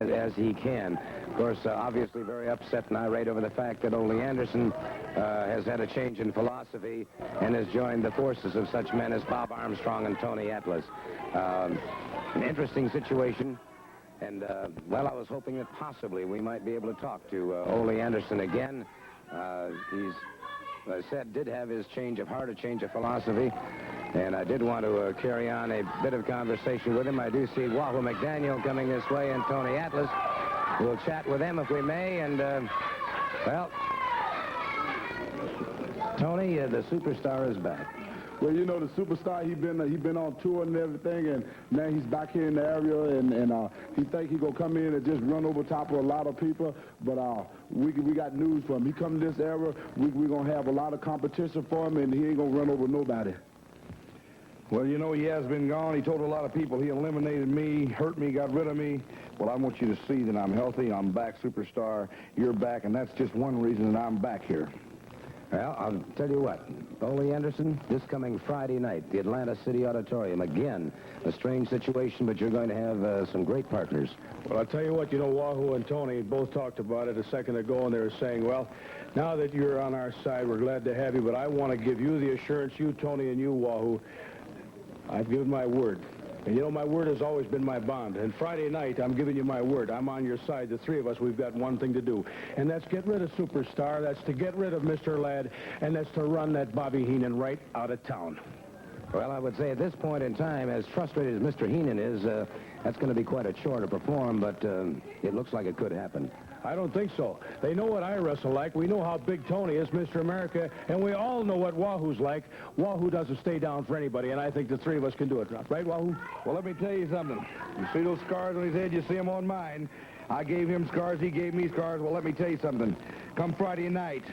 as he can. Of course, obviously very upset and irate over the fact that Ole Anderson has had a change in philosophy and has joined the forces of such men as Bob Armstrong and Tony Atlas. An interesting situation. And, well, I was hoping that possibly we might be able to talk to Ole Anderson again. He's, as I said, did have his change of heart, a change of philosophy. And I did want to carry on a bit of conversation with him. I do see Wahoo McDaniel coming this way and Tony Atlas. We'll chat with them if we may. And, well, Tony, the superstar is back. Well, you know, the superstar, he been on tour and everything, and now he's back here in the area, and he think he gonna come in and just run over top of a lot of people. But we got news for him. He come to this area, we gonna have a lot of competition for him, and he ain't gonna run over nobody. Well, you know, he has been gone. He told a lot of people he eliminated me, hurt me, got rid of me. Well, I want you to see that I'm healthy, I'm back, superstar, you're back, and that's just one reason that I'm back here. Well, I'll tell you what, Ole Anderson, this coming Friday night, the Atlanta City Auditorium, again, a strange situation, but you're going to have some great partners. Well, I'll tell you what, you know, Wahoo and Tony both talked about it a second ago, and they were saying, well, now that you're on our side, we're glad to have you, but I want to give you the assurance, you, Tony, and you, Wahoo, I've given my word. And, you know, my word has always been my bond. And Friday night, I'm giving you my word. I'm on your side. The three of us, we've got one thing to do. And that's get rid of Superstar. That's to get rid of Mr. Ladd. And that's to run that Bobby Heenan right out of town. Well, I would say at this point in time, as frustrated as Mr. Heenan is, that's going to be quite a chore to perform, but it looks like it could happen. I don't think so. They know what I wrestle like. We know how big Tony is, Mr. America, and we all know what Wahoo's like. Wahoo doesn't stay down for anybody, and I think the three of us can do it. Right, Wahoo? Well, let me tell you something. You see those scars on his head? You see them on mine. I gave him scars. He gave me scars. Well, let me tell you something. Come Friday night,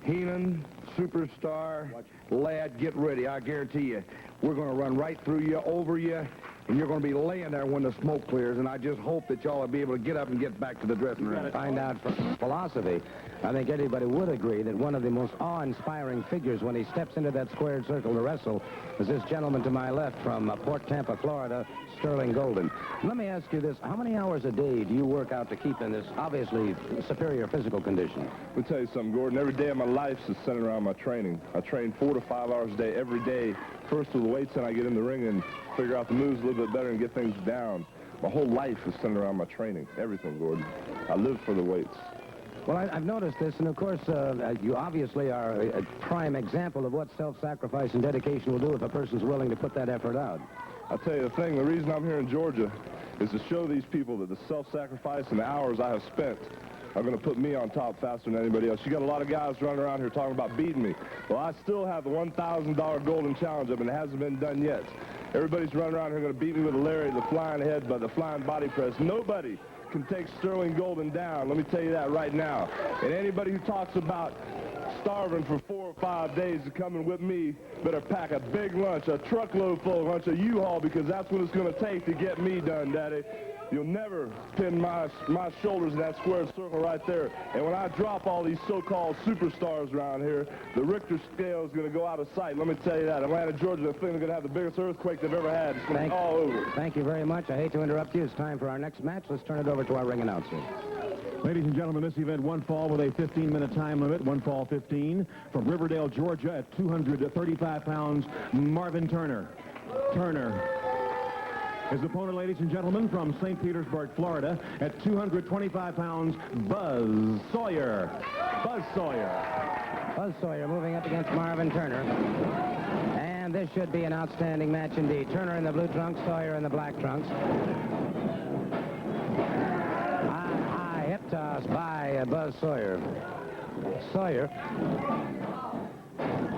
Heenan, Superstar, Ladd, get ready. I guarantee you, we're going to run right through you, over you, and you're going to be laying there when the smoke clears, and I just hope that y'all will be able to get up and get back to the dressing room. Find out from philosophy. I think anybody would agree that one of the most awe-inspiring figures when he steps into that squared circle to wrestle is this gentleman to my left from Port Tampa, Florida, Sterling Golden. Let me ask you this. How many hours a day do you work out to keep in this obviously superior physical condition? Let me tell you something, Gordon. Every day of my life is centered around my training. I train 4 to 5 hours a day every day. First with the weights, and I get in the ring and figure out the moves a little bit better and get things down. My whole life is centered around my training. Everything, Gordon. I live for the weights. Well, I've noticed this, and of course, you obviously are a prime example of what self-sacrifice and dedication will do if a person's willing to put that effort out. I'll tell you the thing, the reason I'm here in Georgia is to show these people that the self-sacrifice and the hours I have spent are going to put me on top faster than anybody else. You got a lot of guys running around here talking about beating me. Well, I still have the $1,000 golden challenge up, and it hasn't been done yet. Everybody's running around here going to beat me with a lariat, the flying head, but the flying body press. Nobody can take Sterling Golden down. Let me tell you that right now. And anybody who talks about starving for 4 or 5 days to coming with me better pack a big lunch, a truckload full of lunch, a U-Haul, because that's what it's going to take to get me done, Daddy. You'll never pin my shoulders in that square circle right there. And when I drop all these so-called superstars around here, the Richter scale is going to go out of sight. Let me tell you that. Atlanta, Georgia, they're going to have the biggest earthquake they've ever had. It's going to be all over. Thank you very much. I hate to interrupt you. It's time for our next match. Let's turn it over to our ring announcer. Ladies and gentlemen, this event, one fall with a 15-minute time limit, one fall 15, from Riverdale, Georgia, at 235 pounds, Marvin Turner. His opponent, ladies and gentlemen, from St. Petersburg, Florida, at 225 pounds, Buzz Sawyer. Buzz Sawyer moving up against Marvin Turner. And this should be an outstanding match indeed. Turner in the blue trunks, Sawyer in the black trunks. High hip toss by Buzz Sawyer. Sawyer,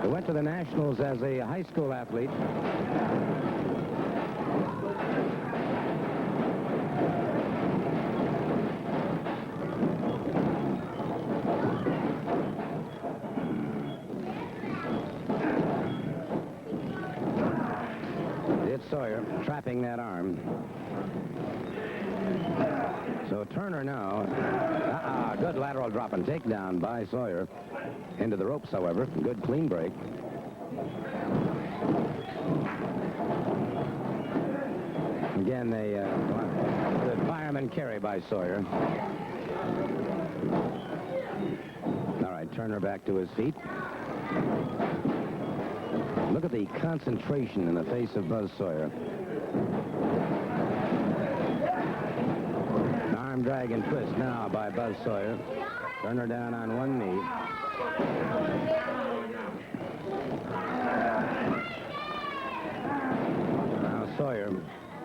who went to the Nationals as a high school athlete. Sawyer trapping that arm. So Turner now, good lateral drop and takedown by Sawyer. Into the ropes, however. Good clean break. Again, the fireman fireman carry by Sawyer. All right, Turner back to his feet. Look at the concentration in the face of Buzz Sawyer. Arm drag and twist now by Buzz Sawyer. Turner down on one knee. Now Sawyer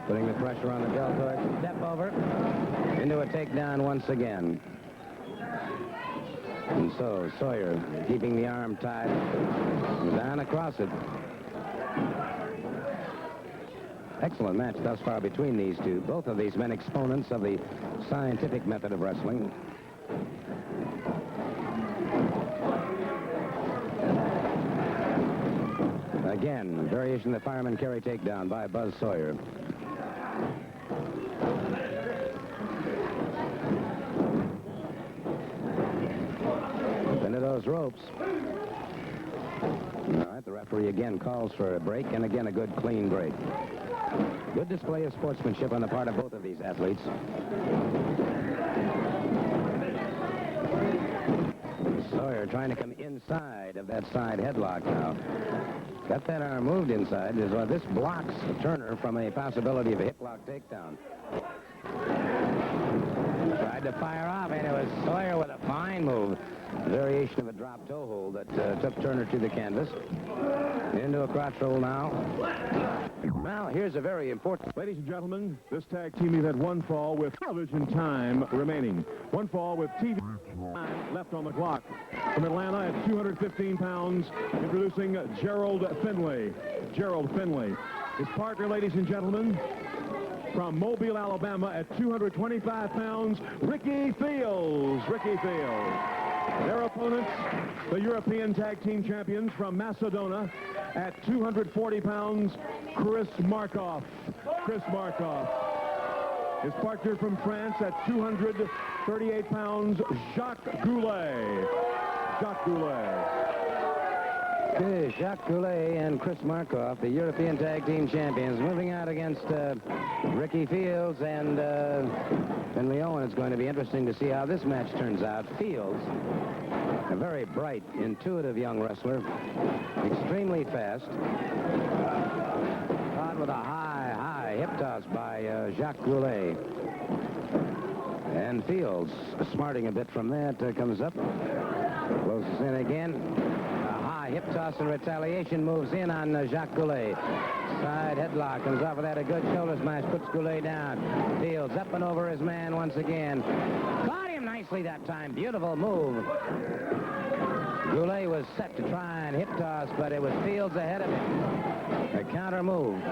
putting the pressure on the deltoid. Step over into a takedown once again. And so Sawyer keeping the arm tied down across it. Excellent match thus far between these two. Both of these men exponents of the scientific method of wrestling. Again, variation of the fireman carry takedown by Buzz Sawyer. Into those ropes. All right, the referee again calls for a break, and again a good clean break. Good display of sportsmanship on the part of both of these athletes. Sawyer trying to come inside of that side headlock now. Got that arm moved inside. This blocks Turner from a possibility of a hip lock takedown. Tried to fire off, and it was Sawyer with a fine move. Variation of a drop toe hold that took Turner to the canvas. Into a crotch roll now. Now, here's a very important... Ladies and gentlemen, this tag team has had one fall with television time remaining. One fall with TV time left on the clock. From Atlanta at 215 pounds, introducing Gerald Finley. Gerald Finley. His partner, ladies and gentlemen, from Mobile, Alabama at 225 pounds, Ricky Fields. Ricky Fields. Their opponents, the European Tag Team Champions from Macedonia at 240 pounds, Chris Markov. Chris Markov. His partner from France at 238 pounds, Jacques Goulet. Jacques Goulet. Okay, Jacques Goulet and Chris Markov, the European Tag Team Champions, moving out against Ricky Fields and Finley Owen. It's going to be interesting to see how this match turns out. Fields, a very bright, intuitive young wrestler, extremely fast. Caught with a high hip toss by Jacques Goulet. And Fields, smarting a bit from that, comes up, closes in again. Hip toss and retaliation, moves in on Jacques Goulet. Side headlock, comes off of that. A good shoulder smash, puts Goulet down. Fields up and over his man once again. Caught him nicely that time. Beautiful move. Goulet was set to try and hip toss, but it was Fields ahead of him. A counter move.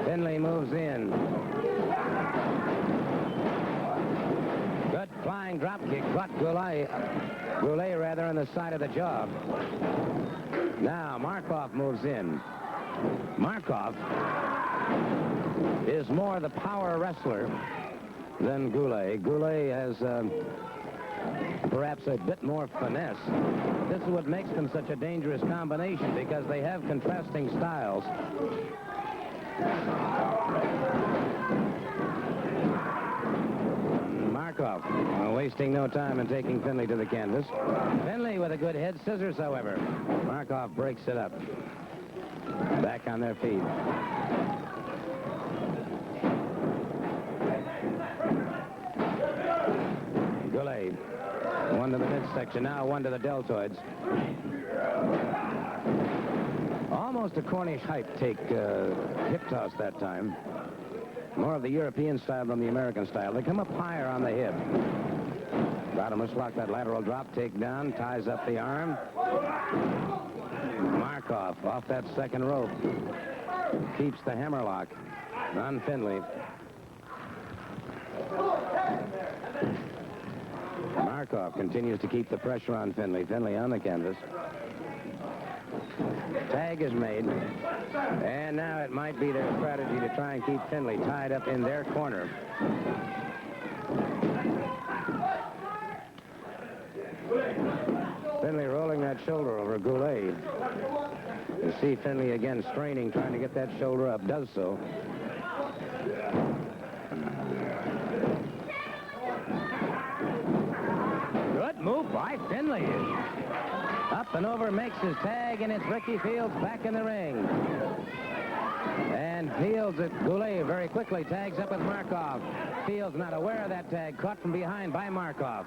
Finley moves in. Good flying drop kick. Caught Goulet rather on the side of the jaw. Now Markov moves in. Markov is more the power wrestler than Goulet. Goulet has perhaps a bit more finesse. This is what makes them such a dangerous combination, because they have contrasting styles. Markov wasting no time in taking Finley to the canvas. Finley with a good head scissors, however. Markov breaks it up. Back on their feet. Goulet. One to the midsection, now one to the deltoids. Almost a Cornish hype take hip toss that time. More of the European style than the American style. They come up higher on the hip. Bottomless lock, that lateral drop, take down, ties up the arm. Markov off that second rope. Keeps the hammerlock on Finley. Markov continues to keep the pressure on Finley. Finley on the canvas. Tag is made. And now it might be their strategy to try and keep Finley tied up in their corner. Finley rolling that shoulder over Goulet. You see Finley again straining, trying to get that shoulder up. Does so. and over, makes his tag, and it's Ricky Fields back in the ring. And Fields at Goulet very quickly tags up with Markov. Fields not aware of that tag, caught from behind by Markov.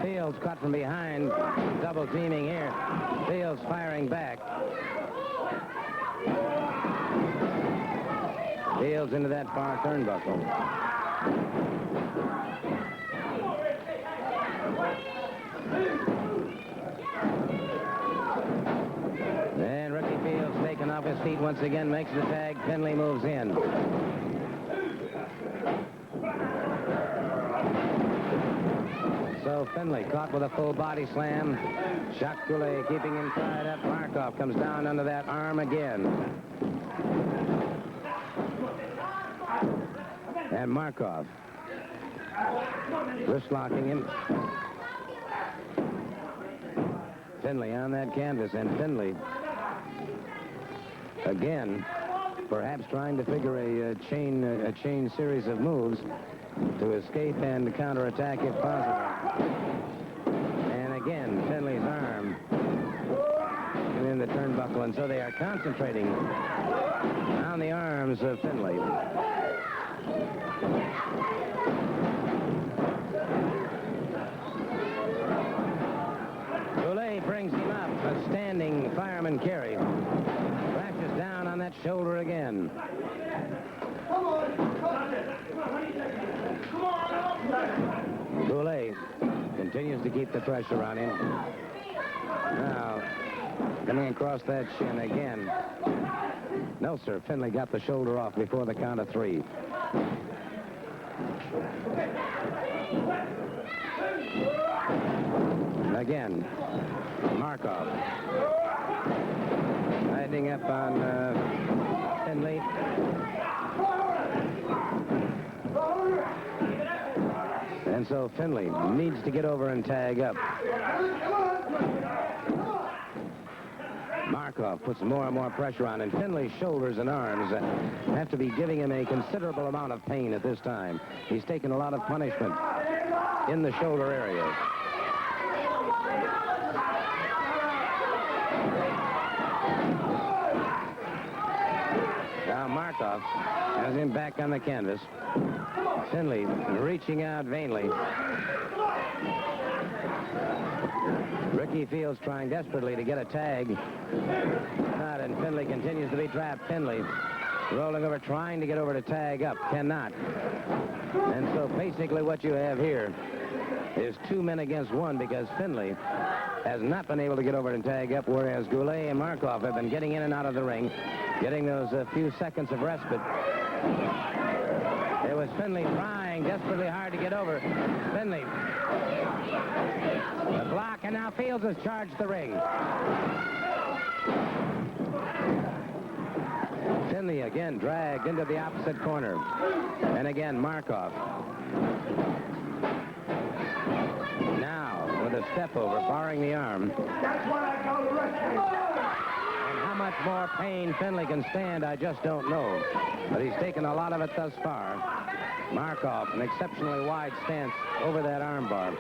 Fields caught from behind, double teaming here. Fields firing back. Fields into that far turnbuckle. And Ricky Fields taken off his feet once again, makes the tag. Finley moves in. So Finley caught with a full body slam. Jacques Goulet keeping him tied up. Markov comes down under that arm again. And Markov wrist locking him. Finley on that canvas, and Finley again perhaps trying to figure a chain series of moves to escape and counterattack if possible. And again, Finley's arm and in the turnbuckle, and so they are concentrating on the arms of Finley. Goulet brings him up, a standing fireman carry. Crashes down on that shoulder again. Goulet continues to keep the pressure on him. Now, coming across that shin again. No, sir. Finley got the shoulder off before the count of 3. Again, Markov. Riding up on Finley. And so Finley needs to get over and tag up. Markov puts more and more pressure on, and Finley's shoulders and arms have to be giving him a considerable amount of pain at this time. He's taken a lot of punishment in the shoulder area. Now Markov has him back on the canvas. Finley reaching out vainly. Ricky Fields trying desperately to get a tag. Not, and Finley continues to be trapped. Finley rolling over, trying to get over to tag up. Cannot. And so basically what you have here is 2 men against 1, because Finley has not been able to get over and tag up, whereas Goulet and Markov have been getting in and out of the ring, getting those few seconds of respite. It was Finley trying desperately hard to get over. Finley. The block, and now Fields has charged the ring. Finley again dragged into the opposite corner. And again, Markov. Now, with a step over, barring the arm. That's what I call a wrestling. And how much more pain Finley can stand, I just don't know. But he's taken a lot of it thus far. Markov, an exceptionally wide stance over that arm bar.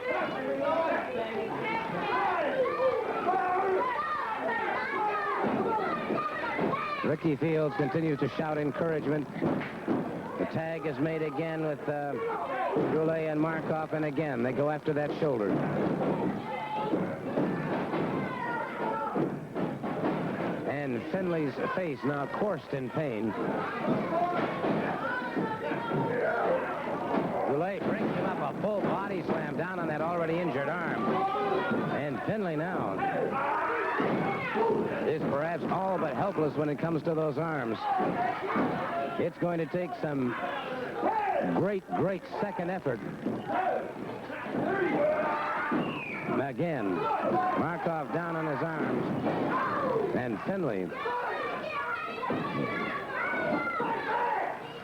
Ricky Fields continues to shout encouragement. The tag is made again with Goulet and Markov, and again they go after that shoulder. And Finley's face now coursed in pain. Goulet brings him up, a full body slam down on that already injured arm. And Finley now is perhaps all but helpless when it comes to those arms. It's going to take some great second effort. Again, Markov down on his arms. And Finley.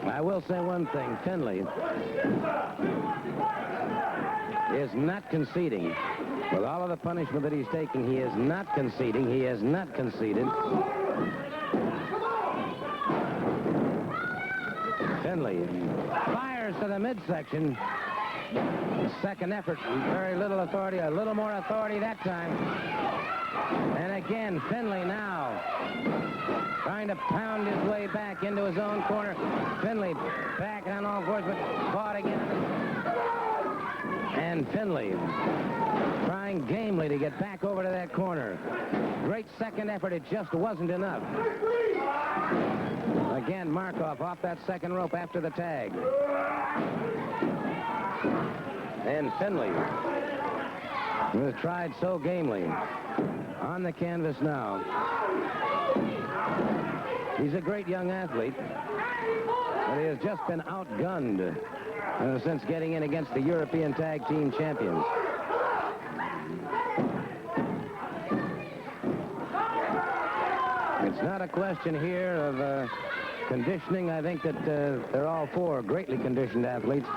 I will say one thing. Finley is not conceding. With all of the punishment that he's taking, he is not conceding. He has not conceded. Finley fires to the midsection. Second effort, very little authority, a little more authority that time. And again, Finley now trying to pound his way back into his own corner. Finley back on all fours, but fought again. And Finley trying gamely to get back over to that corner. Great second effort, it just wasn't enough. Again, Markov off that second rope after the tag. And Finley was tried so gamely. On the canvas now. He's a great young athlete, but he has just been outgunned since getting in against the European Tag Team Champions. It's not a question here of conditioning. I think that they're all four greatly conditioned athletes.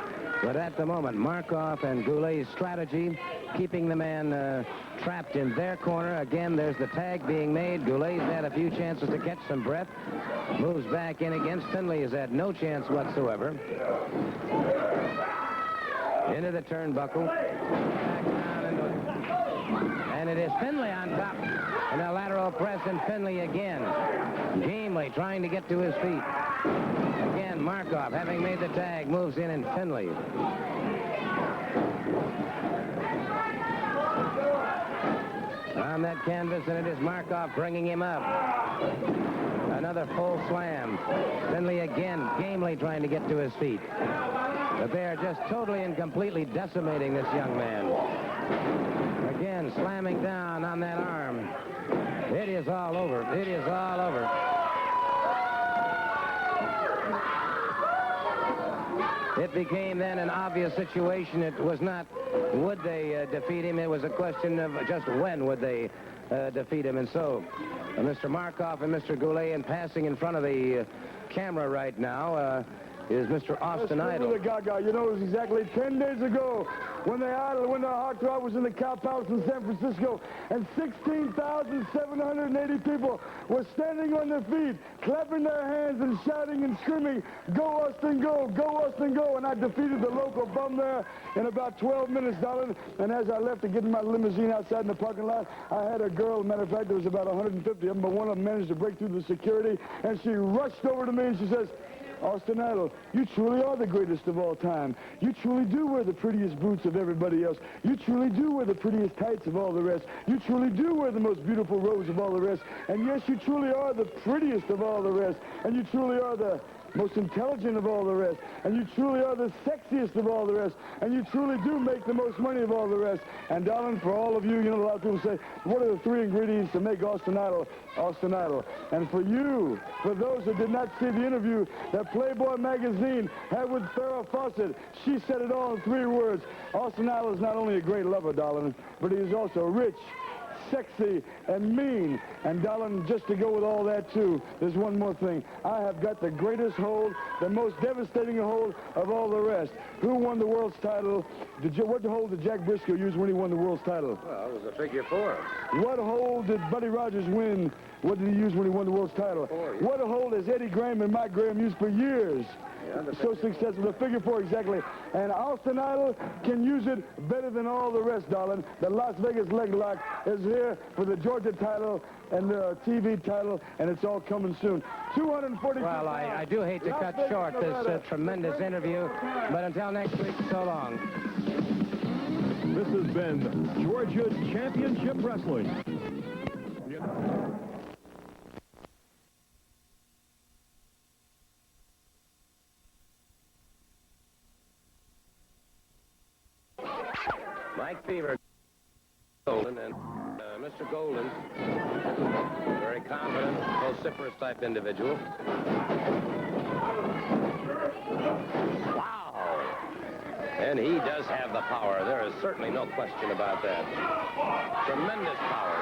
But at the moment, Markov and Goulet's strategy, keeping the man trapped in their corner. Again, there's the tag being made. Goulet's had a few chances to catch some breath. Moves back in against Finley. Has had no chance whatsoever. Into the turnbuckle. Back down into it. And it is Finley on top. And a lateral press, and Finley again. Gamely trying to get to his feet. Again, Markov, having made the tag, moves in, and Finley. On that canvas, and it is Markov bringing him up. Another full slam. Finley again, gamely trying to get to his feet. But they are just totally and completely decimating this young man. Again, slamming down on that arm. It is all over. It is all over. It became then an obvious situation. It was not, would they defeat him? It was a question of just when would they defeat him. And so, Mr. Markov and Mr. Goulet, and passing in front of the camera right now, is Mr. Austin Idol. Gaga. You know, it was exactly 10 days ago when the Heartthrob was in the Cow Palace in San Francisco, and 16,780 people were standing on their feet, clapping their hands and shouting and screaming, "Go Austin, go! Go Austin, go!" And I defeated the local bum there in about 12 minutes, darling. And as I left to get in my limousine outside in the parking lot, I had a girl. Matter of fact, there was about 150 of them, but one of them managed to break through the security, and she rushed over to me and she says, "Austin Idol, you truly are the greatest of all time. You truly do wear the prettiest boots of everybody else. You truly do wear the prettiest tights of all the rest. You truly do wear the most beautiful robes of all the rest. And yes, you truly are the prettiest of all the rest. And you truly are the most intelligent of all the rest. And you truly are the sexiest of all the rest. And you truly do make the most money of all the rest. And darling, for all of you, you know, a lot of people say, what are the three ingredients to make Austin Idol Austin Idol? And for you, for those who did not see the interview that Playboy magazine had with Farrah Fawcett, she said it all in 3 words. Austin Idol is not only a great lover, darling, but he is also rich, sexy, and mean. And darling, just to go with all that too, there's one more thing. I have got the greatest hold, the most devastating hold of all the rest. Who won the world's title? What hold did Jack Briscoe use when he won the world's title? Well, it was a figure 4. What hold did Buddy Rogers win? What did he use when he won the world's title? 4, yeah. What hold has Eddie Graham and Mike Graham used for years? Yeah, So successful, the figure 4 exactly. And Austin Idol can use it better than all the rest, darling. The Las Vegas leg lock is here for the Georgia title and the TV title, and it's all coming soon. 240. Well, I do hate to cut short this tremendous interview, but until next week, so long. This has been Georgia Championship Wrestling. Mike Fever, Golden, and Mr. Golden, very confident, vociferous type individual. Wow! And he does have the power. There is certainly no question about that. Tremendous power.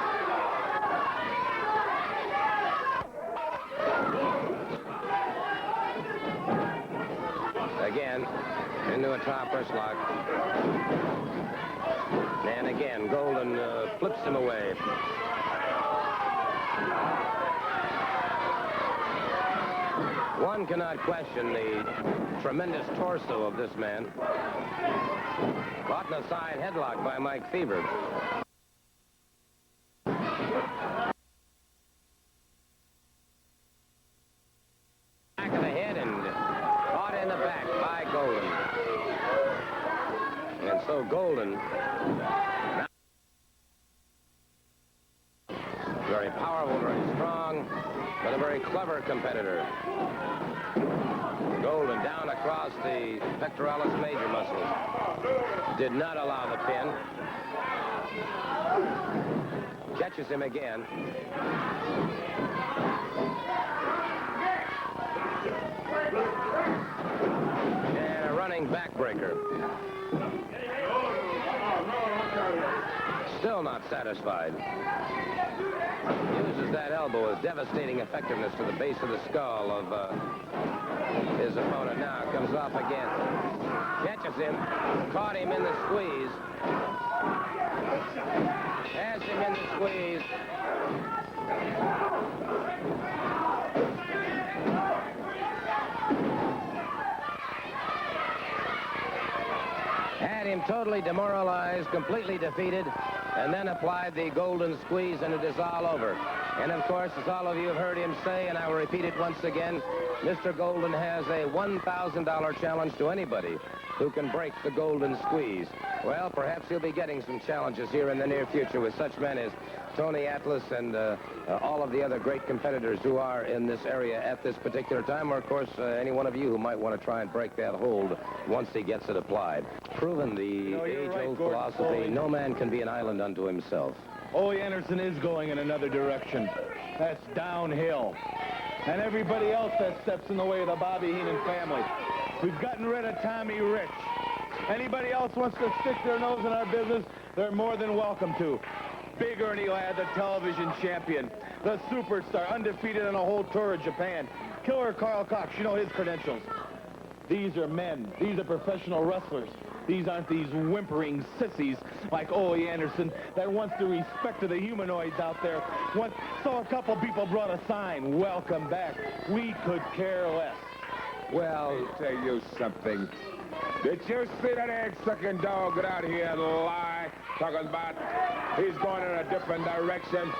Again, into a top wrist lock. And again, Golden flips him away. One cannot question the tremendous torso of this man. Caught in a side headlock by Mike Fever. Back of the head and caught in the back by Golden. And so Golden, very powerful, very strong, but a very clever competitor. Golden down across the pectoralis major muscle. Did not allow the pin. Catches him again. And a running backbreaker. Still not satisfied. Uses that elbow with devastating effectiveness to the base of the skull of his opponent. Now comes off again. Catches him. Caught him in the squeeze. Has him in the squeeze. Had him totally demoralized, completely defeated, and then applied the Golden squeeze, and it is all over. And of course, as all of you have heard him say, and I will repeat it once again, Mr. Golden has a $1,000 challenge to anybody who can break the Golden squeeze. Well, perhaps he'll be getting some challenges here in the near future with such men as Tony Atlas and all of the other great competitors who are in this area at this particular time, or of course any one of you who might want to try and break that hold once he gets it applied. Proven the age-old philosophy, no man can be an island unto himself. Ole Anderson is going in another direction. That's downhill. And everybody else that steps in the way of the Bobby Heenan family. We've gotten rid of Tommy Rich. Anybody else wants to stick their nose in our business, they're more than welcome to. Big Ernie Ladd, the television champion, the superstar, undefeated on a whole tour of Japan. Killer Carl Cox, you know his credentials. These are men. These are professional wrestlers. These aren't these whimpering sissies like Ole Anderson that wants the respect of the humanoids out there. So a couple people brought a sign, welcome back. We could care less. Well, I'll tell you something. Did you see that egg-sucking dog get out here and lie, talking about he's going in a different direction?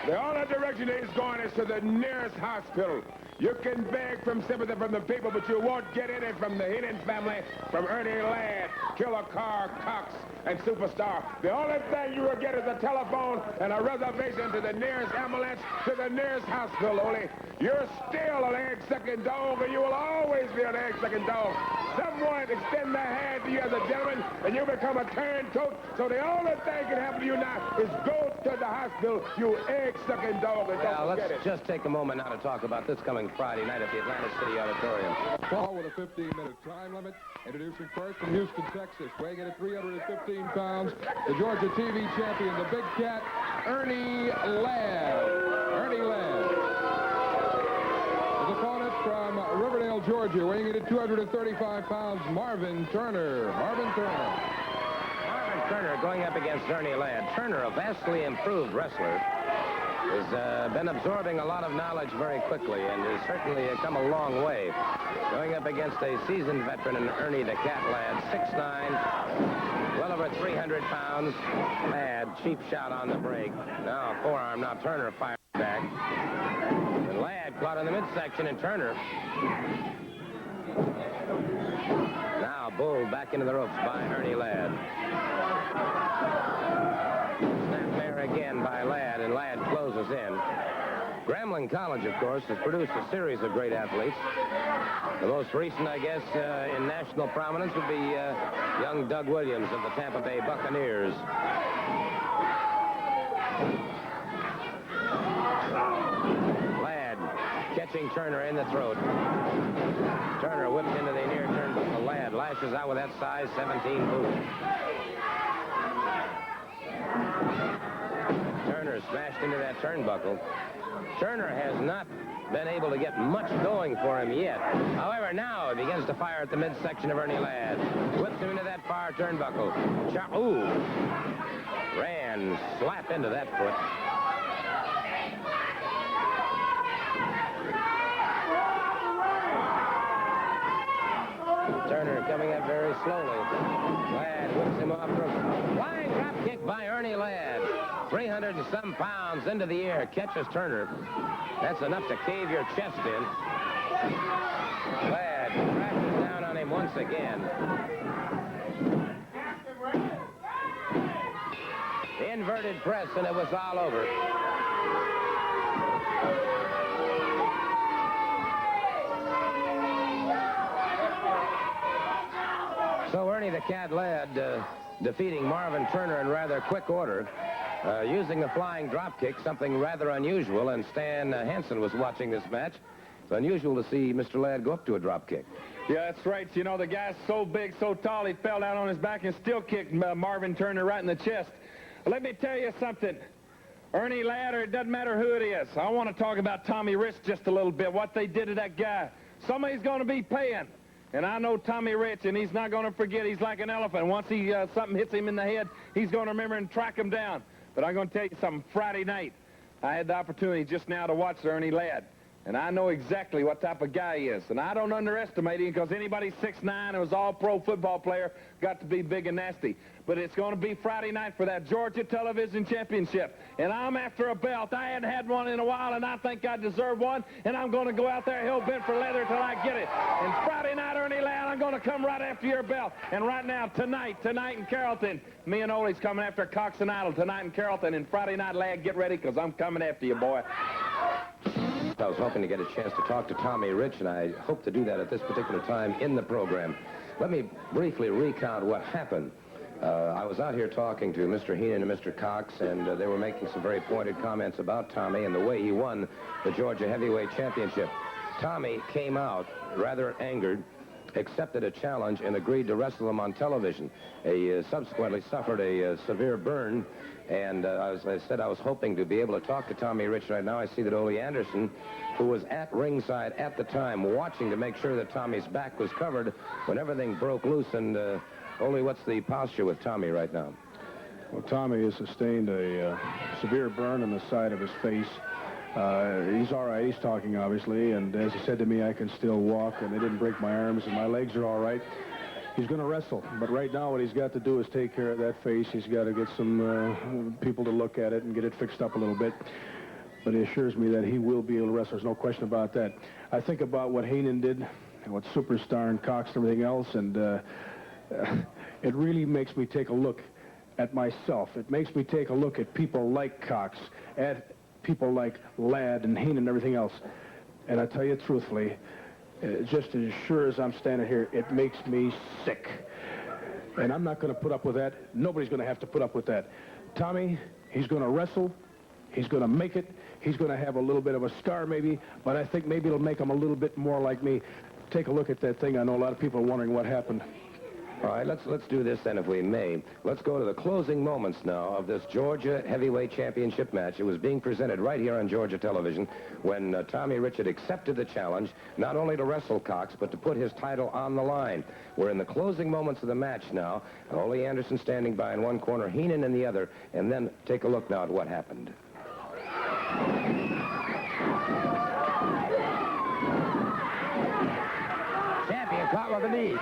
The only direction he's going is to the nearest hospital. You can beg from sympathy from the people, but you won't get any from the Heenan family, from Ernie Ladd, Killer Carl Cox, and Superstar. The only thing you will get is a telephone and a reservation to the nearest ambulance, to the nearest hospital, Ole. You're still an egg-sucking dog, and you will always be an egg-sucking dog. Someone extend their hand to you as a gentleman, and you become a turncoat. So the only thing can happen to you now is go to the hospital, you egg-sucking dog, and don't forget it. Let's just take a moment now to talk about this coming Friday night at the Atlantic City Auditorium. Ball with a 15-minute time limit. Introducing first from Houston, Texas, weighing in at 315 pounds, the Georgia TV champion, the Big Cat, Ernie Ladd. Ernie Ladd. His opponent from Riverdale, Georgia, weighing in at 235 pounds, Marvin Turner. Marvin Turner going up against Ernie Ladd. Turner, a vastly improved wrestler, has been absorbing a lot of knowledge very quickly and has certainly come a long way. Going up against a seasoned veteran in Ernie the Cat Ladd, 6'9", well over 300 pounds. Ladd, cheap shot on the break. Now forearm, now Turner fired back. And Ladd caught in the midsection, and Turner now bulled back into the ropes by Ernie Ladd. Snap there again by Ladd, and Ladd closes in. Grambling College, of course, has produced a series of great athletes. The most recent, I guess, in national prominence would be young Doug Williams of the Tampa Bay Buccaneers. Ladd catching Turner in the throat. Turner whipped into the near turnbuckle. Ladd lashes out with that size 17 boot. Turner smashed into that turnbuckle. Turner has not been able to get much going for him yet. However, now he begins to fire at the midsection of Ernie Ladd. Whips him into that far turnbuckle. Ooh. Ran slap into that foot. Turner coming up very slowly. Ladd whips him off from flying drop kick by Ernie Ladd. 300 and some pounds into the air. Catches Turner. That's enough to cave your chest in. Ladd crashes down on him once again. Inverted press, and it was all over. So Ernie the Cat Ladd defeating Marvin Turner in rather quick order, using the flying drop kick, something rather unusual, and Stan Hansen was watching this match. It's unusual to see Mr. Ladd go up to a drop kick. Yeah, that's right. You know, the guy's so big, so tall, he fell down on his back and still kicked Marvin Turner right in the chest. Let me tell you something. Ernie Ladd, or it doesn't matter who it is, I want to talk about Tommy Rich just a little bit, what they did to that guy. Somebody's going to be paying. And I know Tommy Rich, and he's not going to forget. He's like an elephant. Once something hits him in the head, he's going to remember and track him down. But I'm going to tell you something. Friday night, I had the opportunity just now to watch Ernie Ladd. And I know exactly what type of guy he is. And I don't underestimate him, because anybody 6'9" and was all-pro football player got to be big and nasty. But it's going to be Friday night for that Georgia Television Championship. And I'm after a belt. I hadn't had one in a while, and I think I deserve one. And I'm going to go out there hell-bent for leather till I get it. And Friday night, Ernie Ladd, I'm going to come right after your belt. And right now, tonight in Carrollton, me and Ole's coming after Cox and Idle tonight in Carrollton. And Friday night, Ladd, get ready, because I'm coming after you, boy. I was hoping to get a chance to talk to Tommy Rich, and I hope to do that at this particular time in the program. Let me briefly recount what happened. I was out here talking to Mr. Heenan and Mr. Cox, and they were making some very pointed comments about Tommy and the way he won the Georgia Heavyweight Championship. Tommy came out rather angered, accepted a challenge, and agreed to wrestle him on television. He subsequently suffered a severe burn, and as I said, I was hoping to be able to talk to Tommy Rich right now. I see that Ole Anderson, who was at ringside at the time, watching to make sure that Tommy's back was covered when everything broke loose. And Ole, what's the posture with Tommy right now? Well, Tommy has sustained a severe burn on the side of his face. He's all right. He's talking, obviously. And as he said to me, I can still walk, and they didn't break my arms, and my legs are all right. He's going to wrestle. But right now, what he's got to do is take care of that face. He's got to get some people to look at it and get it fixed up a little bit. But he assures me that he will be able to wrestle. There's no question about that. I think about what Heenan did, and what Superstar and Cox and everything else, and it really makes me take a look at myself. It makes me take a look at people like Cox, at people like Ladd and Heenan and everything else. And I tell you truthfully, just as sure as I'm standing here, it makes me sick. And I'm not going to put up with that. Nobody's going to have to put up with that. Tommy, he's going to wrestle. He's going to make it. He's going to have a little bit of a scar maybe, but I think maybe it'll make him a little bit more like me. Take a look at that thing. I know a lot of people are wondering what happened. All right, let's do this then, if we may. Let's go to the closing moments now of this Georgia Heavyweight Championship match. It was being presented right here on Georgia television when Tommy Rich accepted the challenge, not only to wrestle Cox, but to put his title on the line. We're in the closing moments of the match now. Ole Anderson standing by in one corner, Heenan in the other, and then take a look now at what happened. Champion caught with a knee.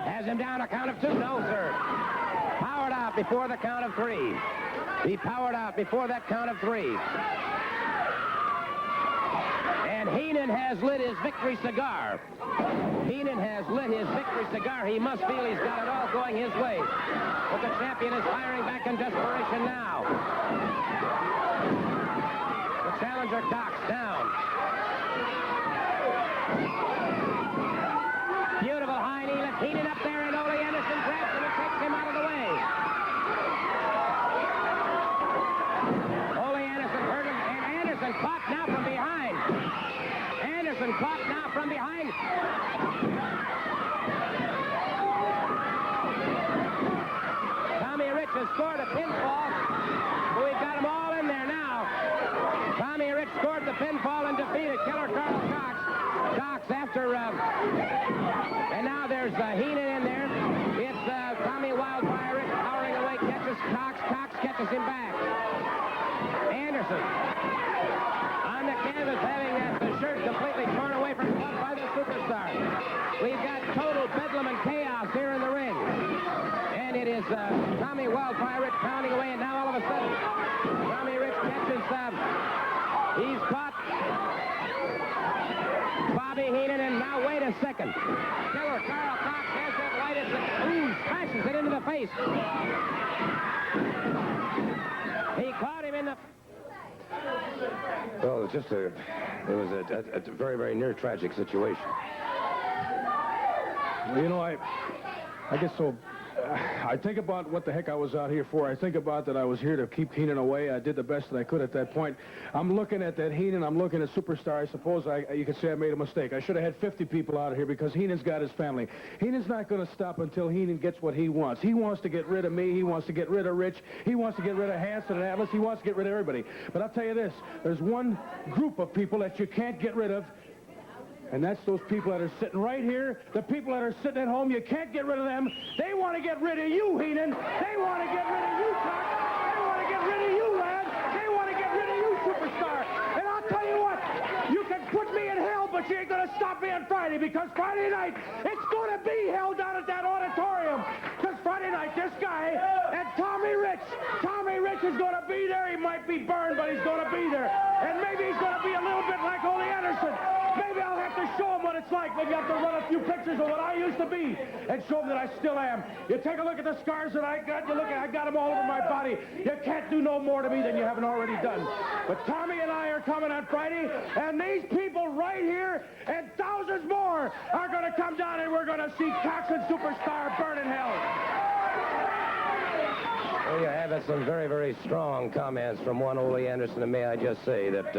Has him down a count of 2. No, sir. Powered out before the count of 3. He powered out before that count of 3. And Heenan has lit his victory cigar. Heenan has lit his victory cigar. He must feel he's got it all going his way. But the champion is firing back in desperation now. The challenger Cox down. Beautiful high knee lift. Heenan up there, and Ole Anderson grabs him and takes him out of the way. Ole Anderson hurt him, and Anderson caught now from behind. Anderson caught now from behind. Tommy Rich has scored a pinfall. We've got them all in there now. There's Heenan in there. It's Tommy Wildfire powering away, catches Cox. Cox catches him back. Anderson on the canvas, having the shirt completely torn away from him by the Superstar. We've got total bedlam and chaos here in the ring. And it is Tommy Wildfire pounding away, and now all of a sudden, Tommy Rich catches, he's caught Bobby Heenan, and now wait a second. Killer Carl Cox has that light as the smashes it into the face. He caught him in the... Well, it was a very, very near tragic situation. Well, you know, I guess so. I think about what the heck I was out here for. I think about that I was here to keep Heenan away. I did the best that I could at that point. I'm looking at that Heenan. I'm looking at Superstar. I suppose you could say I made a mistake. I should have had 50 people out here because Heenan's got his family. Heenan's not going to stop until Heenan gets what he wants. He wants to get rid of me. He wants to get rid of Rich. He wants to get rid of Hanson and Atlas. He wants to get rid of everybody. But I'll tell you this. There's one group of people that you can't get rid of, and that's those people that are sitting right here. The people that are sitting at home, you can't get rid of them. They want to get rid of you, Heenan. They want to get rid of you, Cox. They want to get rid of you, lad. They want to get rid of you, Superstar. And I'll tell you what, you can put me in hell, but you ain't going to stop me on Friday, because Friday night, it's going to be hell down at that auditorium. Because Friday night, this guy and Tommy Rich is going to be there. He might be burned, but he's going to be there. And maybe he's going to be a little bit like Ole Anderson. Maybe I'll have to show him what it's like. Maybe I'll have to run a few pictures of what I used to be and show him that I still am. You take a look at the scars that I got. You look at, I got them all over my body. You can't do no more to me than you haven't already done. But Tommy and I are coming on Friday, and these people right here and thousands more are going to come down, and we're going to see Cox and Superstar burn in hell. Well, you have some very, very strong comments from one Ole Anderson, and may I just say that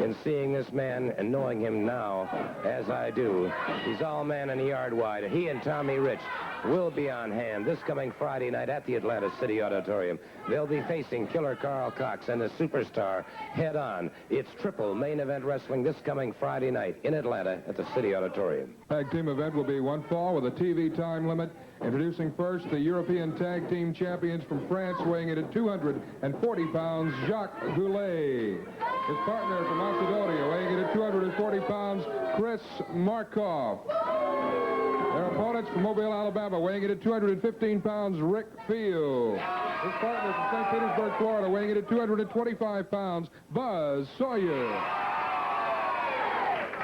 in seeing this man and knowing him now, as I do, he's all man in the yard wide. He and Tommy Rich will be on hand this coming Friday night at the Atlanta City Auditorium. They'll be facing Killer Carl Cox and the Superstar head-on. It's triple main event wrestling this coming Friday night in Atlanta at the City Auditorium. Tag team event will be one fall with a TV time limit. Introducing first the European Tag Team Champions from France, weighing in at 240 pounds, Jacques Goulet. His partner from Macedonia, weighing in at 240 pounds, Chris Markov. Their opponents from Mobile, Alabama, weighing in at 215 pounds, Rick Field. His partner from St. Petersburg, Florida, weighing in at 225 pounds, Buzz Sawyer.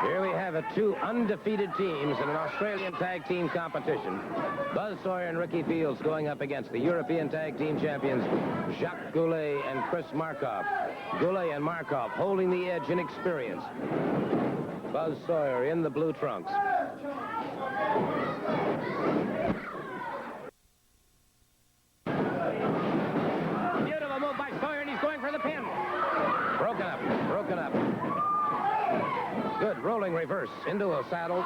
Here we have two undefeated teams in an Australian tag team competition. Buzz Sawyer and Ricky Fields going up against the European Tag Team Champions, Jacques Goulet and Chris Markov. Goulet and Markov holding the edge in experience. Buzz Sawyer in the blue trunks. Beautiful move by Sawyer, and he's going for the pin. Broken up. Good rolling reverse into a saddle.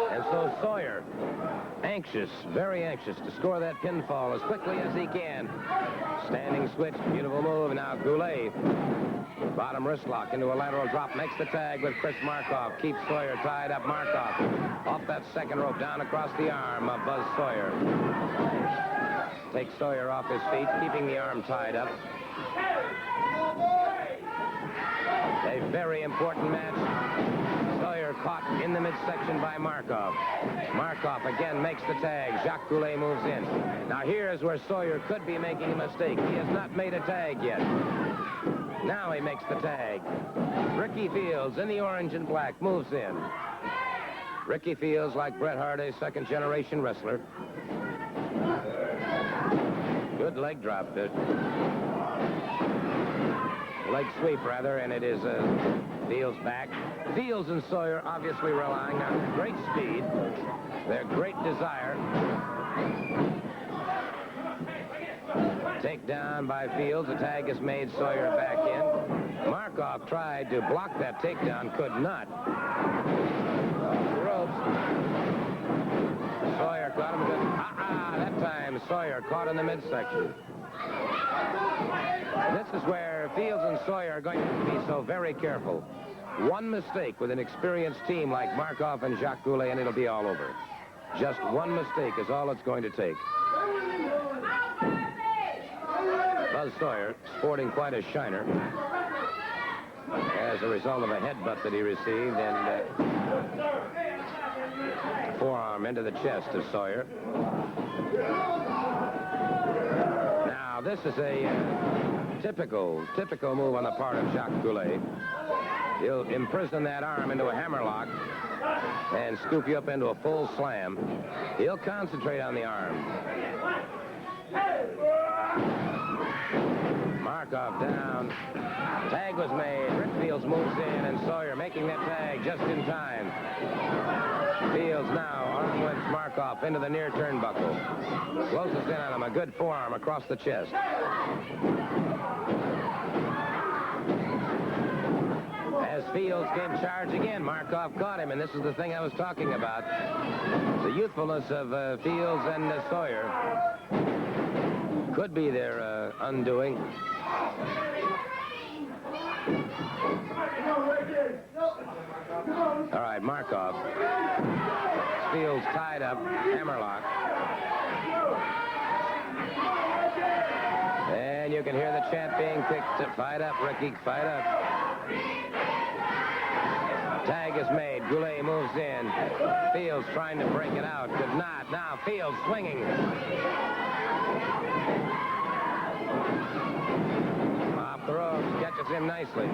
And so Sawyer, anxious, very anxious to score that pinfall as quickly as he can. Standing switch, beautiful move. Now Goulet, bottom wrist lock into a lateral drop, makes the tag with Chris Markov. Keeps Sawyer tied up. Markov off that second rope, down across the arm of Buzz Sawyer. Takes Sawyer off his feet, keeping the arm tied up. A very important match. Sawyer caught in the midsection by Markov. Markov again makes the tag. Jacques Goulet moves in. Now here's where Sawyer could be making a mistake. He has not made a tag yet. Now he makes the tag. Ricky Fields in the orange and black moves in. Ricky Fields, like Bret Hart, a second-generation wrestler. Good leg drop. Leg sweep, rather, and it is Fields back. Fields and Sawyer obviously relying on great speed, their great desire. Takedown by Fields. The tag is made. Sawyer back in. Markov tried to block that takedown, could not. Ropes. Sawyer caught him. That time Sawyer caught in the midsection. This is where Fields and Sawyer are going to be so very careful. One mistake with an experienced team like Markov and Jacques Goulet, and it'll be all over. Just one mistake is all it's going to take. Buzz Sawyer sporting quite a shiner as a result of a headbutt that he received and forearm into the chest of Sawyer. Now, this is a typical move on the part of Jacques Goulet. He'll imprison that arm into a hammerlock and scoop you up into a full slam. He'll concentrate on the arm. Markov down. Tag was made. Rick Fields moves in, and Sawyer making that tag just in time. Fields now arm lifts Markov into the near turnbuckle. Closes in on him. A good forearm across the chest. As Fields came charge again, Markov caught him, and this is the thing I was talking about. The youthfulness of Fields and Sawyer could be their undoing. All right, Markov. Fields tied up, hammerlock. And you can hear the chant being kicked. Fight up, Ricky, fight up. Tag is made. Goulet moves in. Fields trying to break it out. Could not. Now Fields swinging. Off the ropes. Catches him nicely.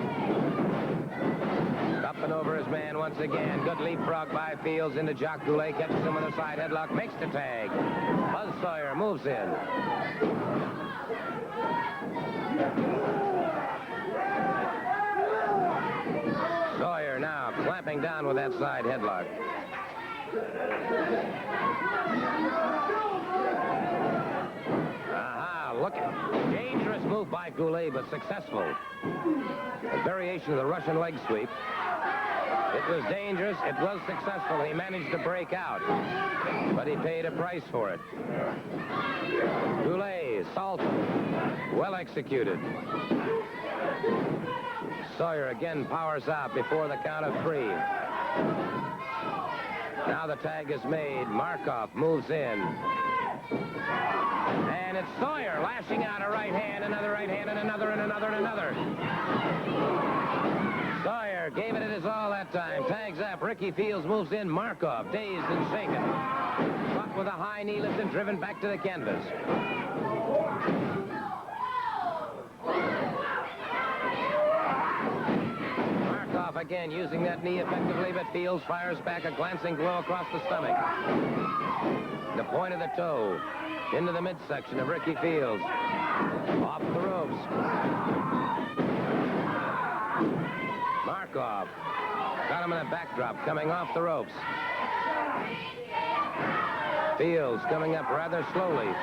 Up and over his man once again. Good leapfrog by Fields into Jacques Goulet. Catches him with a side headlock. Makes the tag. Buzz Sawyer moves in. Sawyer now clamping down with that side headlock. Aha, look at dangerous move by Goulet, but successful. A variation of the Russian leg sweep. It was dangerous. It was successful. He managed to break out, but he paid a price for it. Goulet, salto, well executed. Sawyer again powers out before the count of 3. Now the tag is made. Markov moves in. And it's Sawyer lashing out a right hand, another right hand, and another, and another, and another. Sawyer gave it his all that time. Tags up. Ricky Fields moves in. Markov, dazed and shaken. Caught with a high knee lift and driven back to the canvas. Markov again using that knee effectively, but Fields fires back a glancing blow across the stomach. The point of the toe into the midsection of Ricky Fields. Off the ropes. Markov got him in a backdrop coming off the ropes. Fields coming up rather slowly.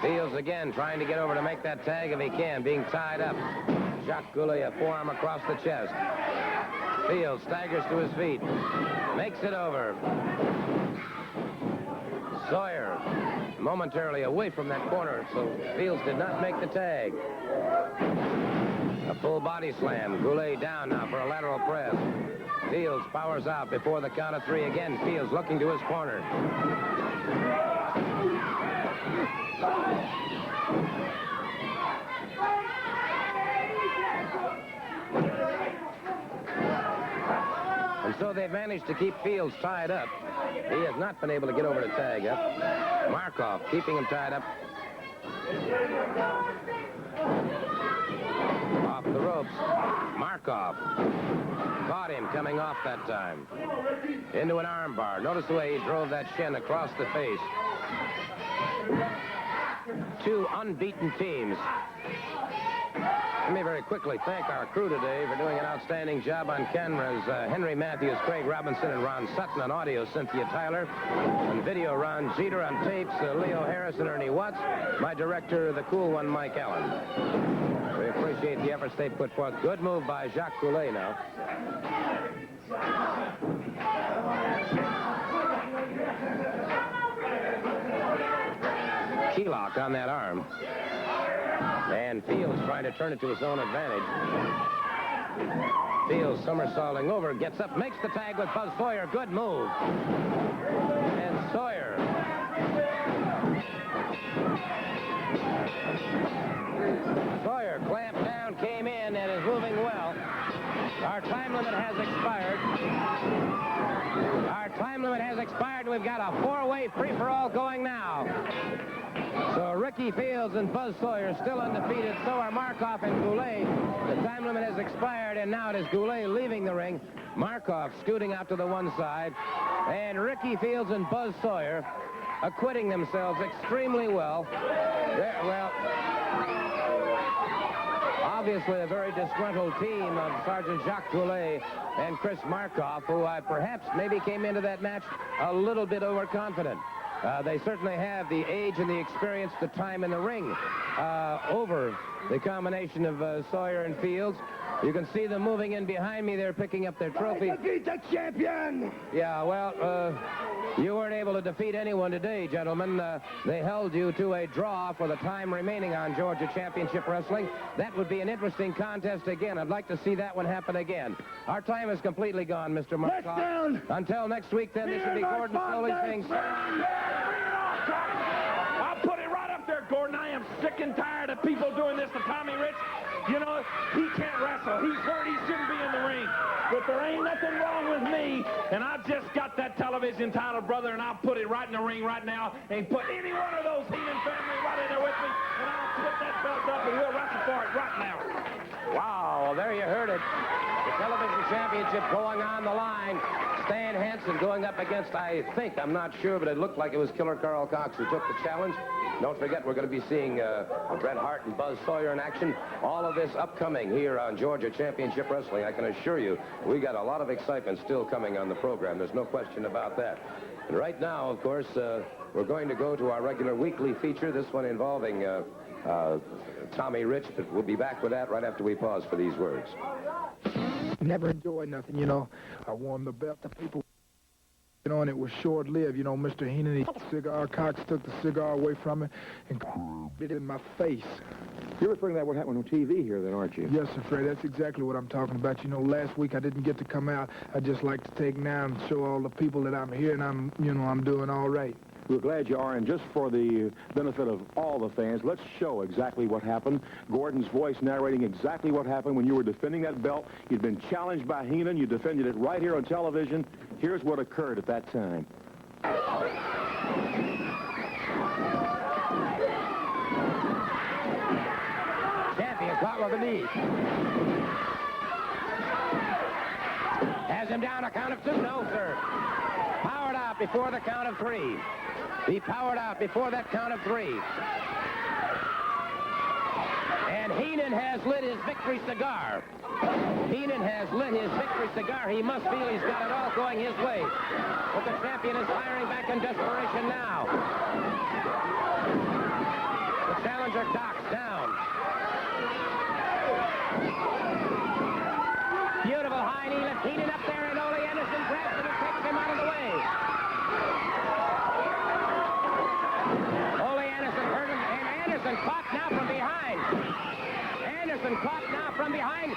Fields again trying to get over to make that tag if he can, being tied up. Jacques Goulet, a forearm across the chest. Fields staggers to his feet. Makes it over. Sawyer momentarily away from that corner, so Fields did not make the tag. A full body slam. Goulet down now for a lateral press. Fields powers out before the count of 3 again. Fields looking to his corner. And so they've managed to keep Fields tied up. He has not been able to get over to tag up. Markov keeping him tied up. Off the ropes. Markov caught him coming off that time. Into an arm bar. Notice the way he drove that shin across the face. 2 unbeaten teams. Let me very quickly thank our crew today for doing an outstanding job on cameras. Henry Matthews, Craig Robinson, and Ron Sutton. On audio, Cynthia Tyler. On video, Ron Jeter. On tapes, Leo Harris and Ernie Watts. My director, the cool one, Mike Allen. We appreciate the efforts they put forth. Good move by Jacques Goulet now. Key lock on that arm. And Fields trying to turn it to his own advantage. Fields somersaulting over, gets up, makes the tag with Buzz Sawyer. Good move. And Sawyer. Sawyer clamped down, came in, and is moving well. Our time limit has expired. Our time limit has expired. We've got a four-way free-for-all going now. So Ricky Fields and Buzz Sawyer still undefeated. So are Markoff and Goulet. The time limit has expired, and now it is Goulet leaving the ring. Markoff scooting out to the one side. And Ricky Fields and Buzz Sawyer acquitting themselves extremely well. Obviously a very disgruntled team of Sergeant Jacques Goulet and Chris Markoff, who perhaps maybe came into that match a little bit overconfident. They certainly have the age and the experience, the time in the ring over the combination of Sawyer and Fields. You can see them moving in behind me. They're picking up their trophy. Defeat the champion! Yeah, well, you weren't able to defeat anyone today, gentlemen. They held you to a draw for the time remaining on Georgia Championship Wrestling. That would be an interesting contest again. I'd like to see that one happen again. Our time is completely gone, Mr. Markoff. Until next week, then, this should be Gordon Foley saying... I'll put it right up there, Gordon. I am sick and tired of people doing this to Tommy Rich. You know, he can't wrestle. He's hurt. He shouldn't be in the ring. But there ain't nothing wrong with me. And I've just got that television title, brother, and I'll put it right in the ring right now and put any one of those Heenan family right in there with me, and I'll put that belt up and we'll wrestle for it right now. Wow, well, there you heard it. The television championship going on the line. Stan Hansen going up against, I'm not sure, but it looked like it was Killer Carl Cox who took the challenge. Don't forget, we're going to be seeing Bret Hart and Buzz Sawyer in action. All of this upcoming here on Georgia Championship Wrestling. I can assure you, we got a lot of excitement still coming on the program. There's no question about that. And right now, of course, we're going to go to our regular weekly feature, this one involving Tommy Rich, but we'll be back with that right after we pause for these words. Never enjoyed nothing, you know. I won the belt. The people, you know, and it was short-lived. You know, Mr. Heenan, he cigar, Cox took the cigar away from me and bit it in my face. You're referring to what happened on TV here, then, aren't you? Yes, sir, Fred. That's exactly what I'm talking about. You know, last week I didn't get to come out. I'd just like to take now and show all the people that I'm here and I'm doing all right. We're glad you are, and just for the benefit of all the fans, let's show exactly what happened. Gordon's voice narrating exactly what happened when you were defending that belt. You'd been challenged by Heenan. You defended it right here on television. Here's what occurred at that time. Champion caught with a knee. Has him down a count of 2. No, sir. Powered out before the count of 3. He powered out before that count of 3. And Heenan has lit his victory cigar. Heenan has lit his victory cigar. He must feel he's got it all going his way. But the champion is firing back in desperation now. The challenger Cox down. Beautiful high knee lift. Heenan up there, and Ole Anderson grabs him and takes him out of the way. Ole Anderson hurt him, and Anderson caught now from behind. Anderson caught now from behind.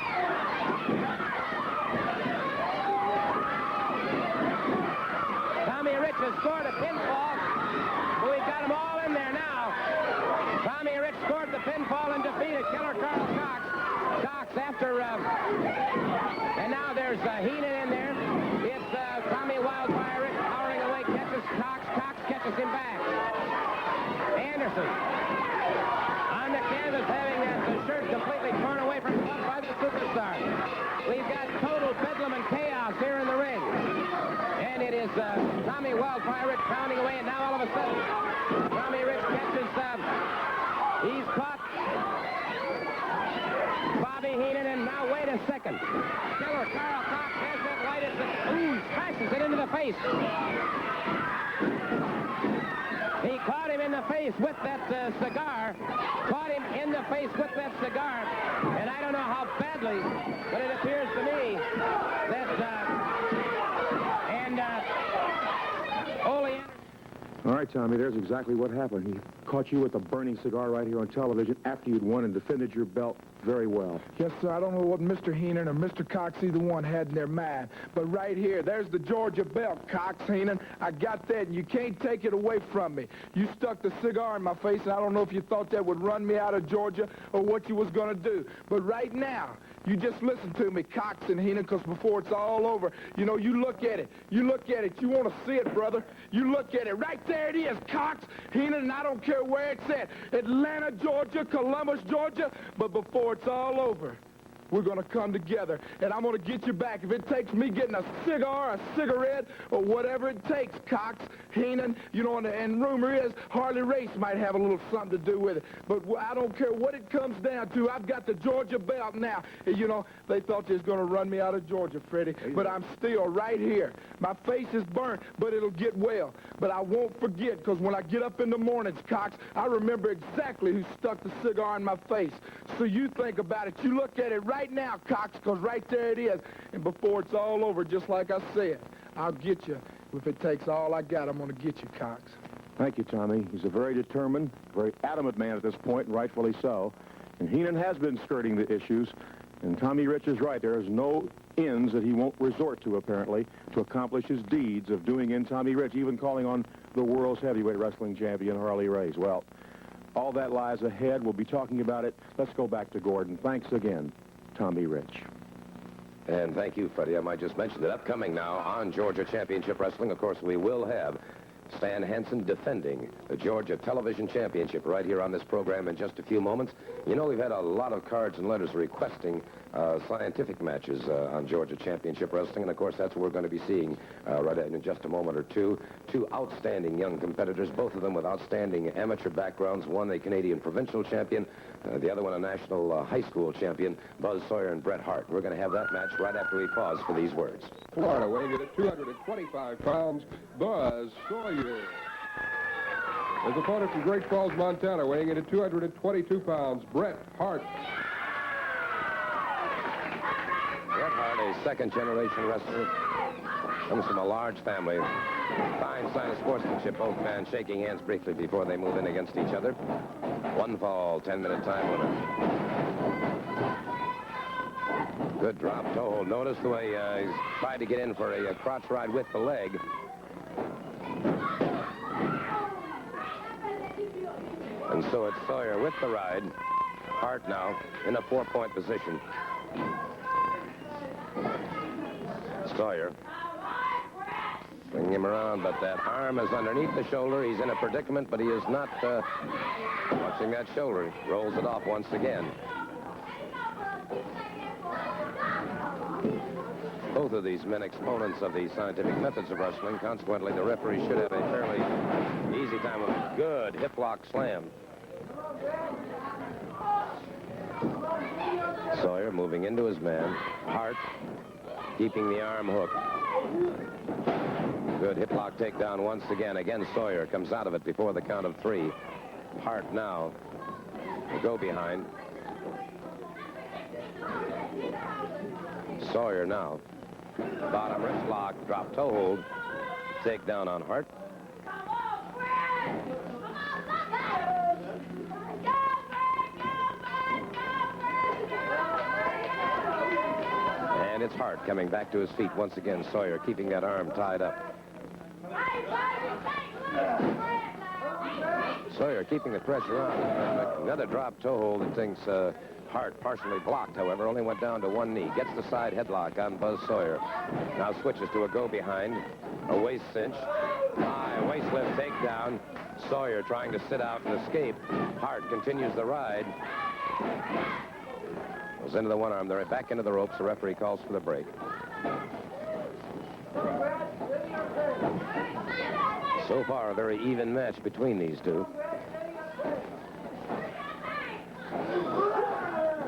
Tommy Rich has scored a pinfall. We've got them all in there now. Tommy Rich scored the pinfall and defeated Killer Carl Cox. Cox after, and now there's Heenan in there. It's Tommy Wildfire Rich powering away, catches Cox. Cox catches him back. Anderson on the canvas, having the shirt completely torn away from him by the superstar. We've got total bedlam and chaos here in the ring. And it is Tommy Wildfire Rich pounding away, and now all of a sudden, Tommy Rich catches, he's caught Bobby Heenan, and now wait a second. Killer Carl Cox has that light as it smashes it into the face. He caught him in the face with that cigar. Caught him in the face with that cigar. And I don't know how badly, but it appears to me that, Ole Anderson. All right, Tommy, there's exactly what happened. He caught you with a burning cigar right here on television after you'd won and defended your belt very well. Yes, sir. I don't know what Mr. Heenan or Mr. Cox, either one, had in their mind. But right here, there's the Georgia belt, Cox, Heenan. I got that, and you can't take it away from me. You stuck the cigar in my face, and I don't know if you thought that would run me out of Georgia or what you was going to do. But right now, you just listen to me, Cox and Heenan, because before it's all over, you know, you look at it. You look at it. You want to see it, brother. You look at it. Right there it is, Cox, Heenan, and I don't care where it's at. Atlanta, Georgia, Columbus, Georgia. But before it's all over, we're going to come together, and I'm going to get you back. If it takes me getting a cigar, a cigarette, or whatever it takes, Cox, Heenan, you know, and rumor is Harley Race might have a little something to do with it. But I don't care what it comes down to. I've got the Georgia belt now. And, you know, they thought they was going to run me out of Georgia, Freddie, but I'm still right here. My face is burnt, but it'll get well. But I won't forget, because when I get up in the mornings, Cox, I remember exactly who stuck the cigar in my face. So you think about it. You look at it right now, Cox, because right there it is. And before it's all over, just like I said, I'll get you. If it takes all I got, I'm going to get you, Cox. Thank you, Tommy. He's a very determined, very adamant man at this point, and rightfully so. And Heenan has been skirting the issues. And Tommy Rich is right. There is no ends that he won't resort to, apparently, to accomplish his deeds of doing in Tommy Rich, even calling on the world's heavyweight wrestling champion, Harley Race. Well, all that lies ahead. We'll be talking about it. Let's go back to Gordon. Thanks again, Tommy Rich. And thank you, Freddie. I might just mention that upcoming now on Georgia Championship Wrestling, of course, we will have Stan Hansen defending the Georgia Television Championship right here on this program in just a few moments. You know, we've had a lot of cards and letters requesting scientific matches on Georgia Championship Wrestling, and of course that's what we're going to be seeing right in just a moment or two. Two outstanding young competitors, both of them with outstanding amateur backgrounds, one a Canadian provincial champion, the other one a national high school champion, Buzz Sawyer and Bret Hart. We're going to have that match right after we pause for these words. Florida weighing in at 225 pounds, Buzz Sawyer. His opponent from Great Falls, Montana, weighing in at 222 pounds, Bret Hart. Bret Hart, a second-generation wrestler, comes from a large family. Fine sign of sportsmanship, both men shaking hands briefly before they move in against each other. One fall, 10-minute time limit. Good drop toe hold. Notice the way he's tried to get in for a crotch ride with the leg. And so it's Sawyer with the ride. Hart now in a 4-point position. Sawyer. Bring him around, but that arm is underneath the shoulder. He's in a predicament, but he is not watching that shoulder. He rolls it off once again. Both of these men exponents of the scientific methods of wrestling. Consequently, the referee should have a fairly easy time of it. Good hip lock slam. Sawyer moving into his man. Hart keeping the arm hooked. Good hip lock takedown once again. Again, Sawyer comes out of it before the count of 3. Hart now. The go behind. Sawyer now. Bottom wrist lock, drop toe hold. Takedown on Hart. And it's Hart coming back to his feet once again. Sawyer keeping that arm tied up. Sawyer keeping the pressure on. Another drop toe hold that thinks Hart partially blocked, however, only went down to one knee. Gets the side headlock on Buzz Sawyer. Now switches to a go behind. A waist cinch. High waist lift takedown. Sawyer trying to sit out and escape. Hart continues the ride. Goes into the one arm. They're back into the ropes. The referee calls for the break. So far, a very even match between these two.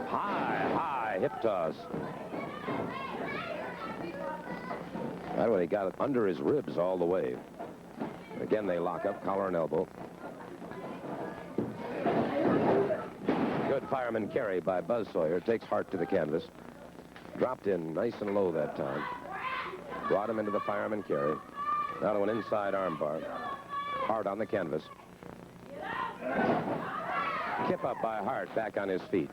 High hip toss. That way he got it under his ribs all the way. Again, they lock up, collar and elbow. Good fireman carry by Buzz Sawyer. Takes Hart to the canvas. Dropped in nice and low that time. Brought him into the fireman carry. Now to an inside armbar. Hart on the canvas. Kip up by Hart, back on his feet.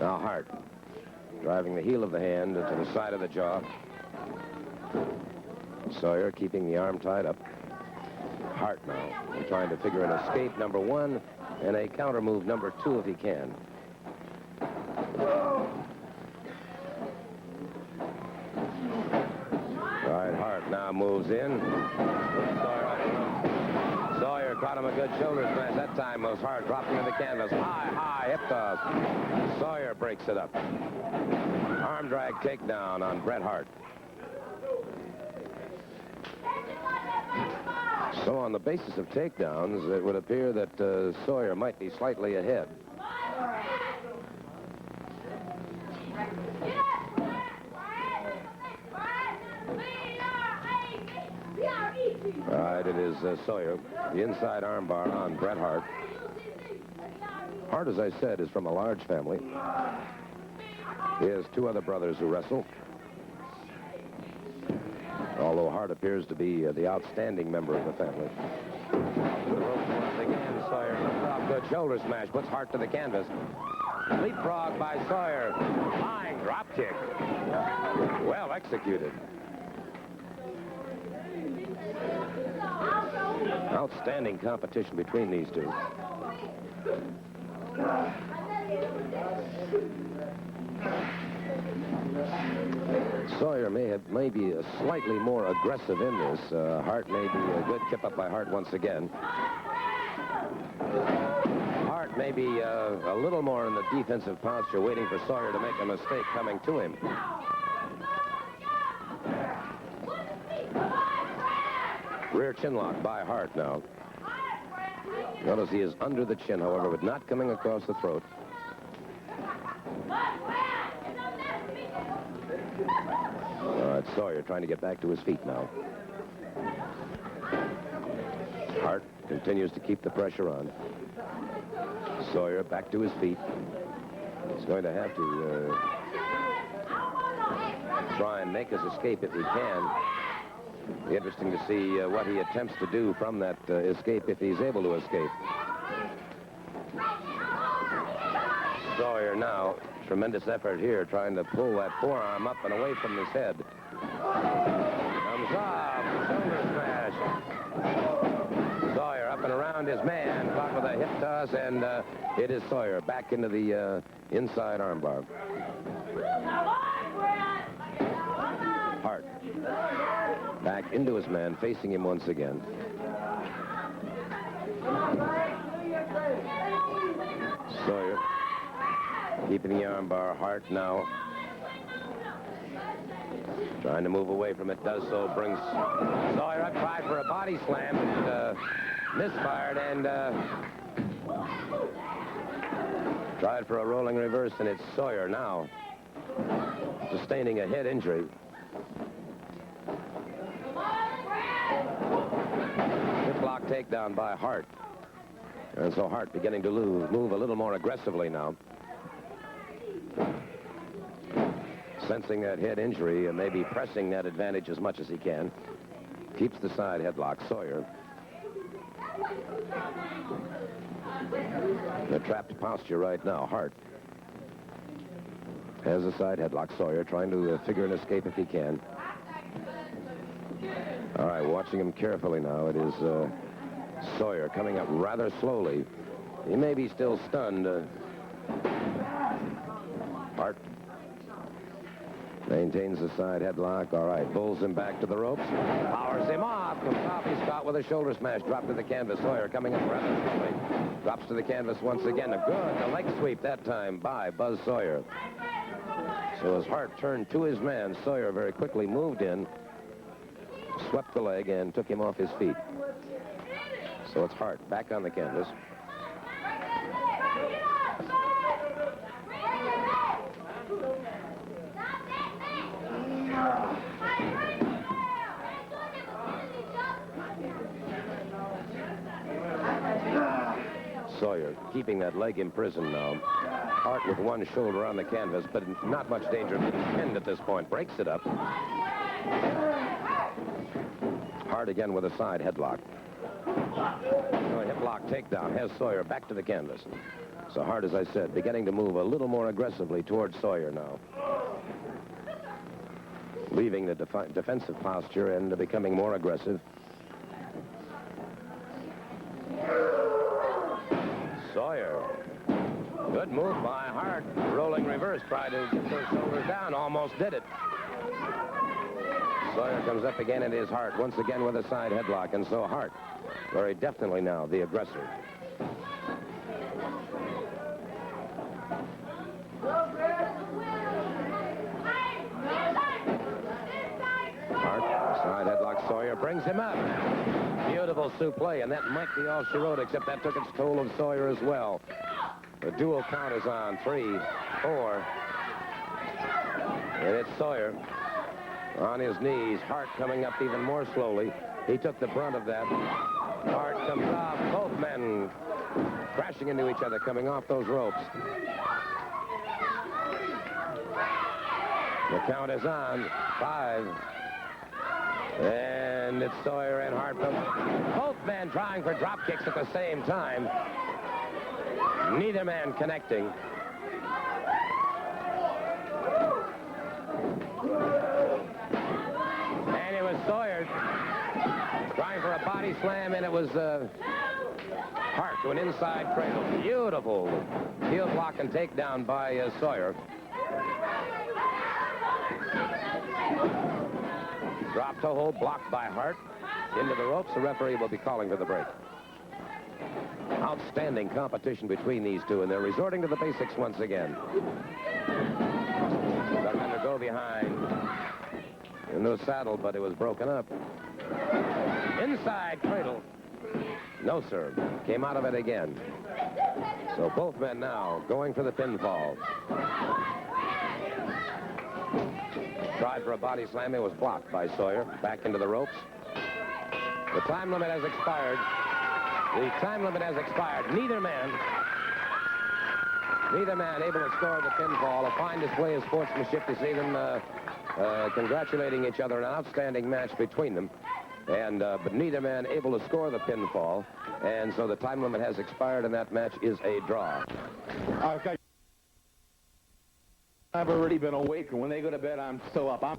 Now Hart, driving the heel of the hand to the side of the jaw. Sawyer keeping the arm tied up. Hart now trying to figure an escape number 1 and a counter move number 2 if he can. All right, Hart now moves in. Sawyer caught him a good shoulder smash. That time was Hart dropping to the canvas. High hip toss. Sawyer breaks it up. Arm drag takedown on Bret Hart. So on the basis of takedowns, it would appear that Sawyer might be slightly ahead. All right, it is Sawyer. The inside armbar on Bret Hart. Hart, as I said, is from a large family. He has 2 other brothers who wrestle. Although Hart appears to be the outstanding member of the family. To the ropes once again, Sawyer lifts off good shoulder smash, puts Hart to the canvas. Leapfrog by Sawyer. Flying drop kick. Well executed. Outstanding competition between these two. Sawyer may be slightly more aggressive in this. Hart may be a good kip up by Hart once again. Hart may be a little more in the defensive posture, waiting for Sawyer to make a mistake coming to him. Rear chin lock by Hart now. Notice he is under the chin, however, but not coming across the throat. All right, Sawyer trying to get back to his feet now. Hart continues to keep the pressure on. Sawyer back to his feet. He's going to have to try and make his escape if he can. Be interesting to see what he attempts to do from that escape if he's able to escape. Sawyer now, tremendous effort here, trying to pull that forearm up and away from his head. Comes off, shoulder smash. Sawyer up and around his man, caught with a hip toss, and it is Sawyer back into the inside armbar. Hart back into his man, facing him once again. Sawyer keeping the armbar. Hart now trying to move away from it. Does so. Brings Sawyer up. Tried for a body slam and misfired, and tried for a rolling reverse, and it's Sawyer now sustaining a head injury. Hip lock takedown by Hart. And so Hart beginning to move a little more aggressively now. Sensing that head injury and maybe pressing that advantage as much as he can. Keeps the side headlock, Sawyer. The trapped posture right now, Hart. Has a side headlock, Sawyer trying to figure an escape if he can. All right, watching him carefully now. It is Sawyer coming up rather slowly. He may be still stunned. Hart maintains the side headlock. All right, pulls him back to the ropes. Powers him off. Comes off. He's caught with a shoulder smash. Dropped to the canvas. Sawyer coming up rather slowly. Drops to the canvas once again. A leg sweep that time by Buzz Sawyer. So as Hart turned to his man, Sawyer very quickly moved in, swept the leg, and took him off his feet. So it's Hart back on the canvas. Sawyer keeping that leg imprisoned now. Hart with one shoulder on the canvas, but not much danger of being pinned at this point. Breaks it up. Hart again with a side headlock. Hip lock takedown has Sawyer back to the canvas. So Hart, as I said, beginning to move a little more aggressively towards Sawyer now. Leaving the defensive posture and becoming more aggressive. Sawyer. Good move by Hart. Rolling reverse. Tried to get those shoulders down. Almost did it. Sawyer comes up again. It is Hart once again with a side headlock. And so Hart, very definitely now, the aggressor. Hart, side headlock. Sawyer brings him up. Beautiful suplex, and that might be all she wrote, except that took its toll of Sawyer as well. The dual count is on. 3, 4. And it's Sawyer on his knees. Hart coming up even more slowly. He took the brunt of that. Hart comes off. Both men crashing into each other, coming off those ropes. The count is on. 5. And it's Sawyer and Hart. Both men trying for drop kicks at the same time. Neither man connecting. And it was Sawyer trying for a body slam, and it was Hart to an inside cradle. Beautiful heel block and takedown by Sawyer. Drop toe hold blocked by Hart. Into the ropes. The referee will be calling for the break. Outstanding competition between these two, and they're resorting to the basics once again. Got men to go behind. In the saddle, but it was broken up. Inside cradle. No, sir. Came out of it again. So both men now going for the pinfall. Tried for a body slam. It was blocked by Sawyer. Back into the ropes. The time limit has expired. The time limit has expired. Neither man able to score the pinfall. A fine display of sportsmanship to see them congratulating each other. An outstanding match between them. And but neither man able to score the pinfall. And so the time limit has expired, and that match is a draw. Okay. I've already been awake, and when they go to bed, I'm still up.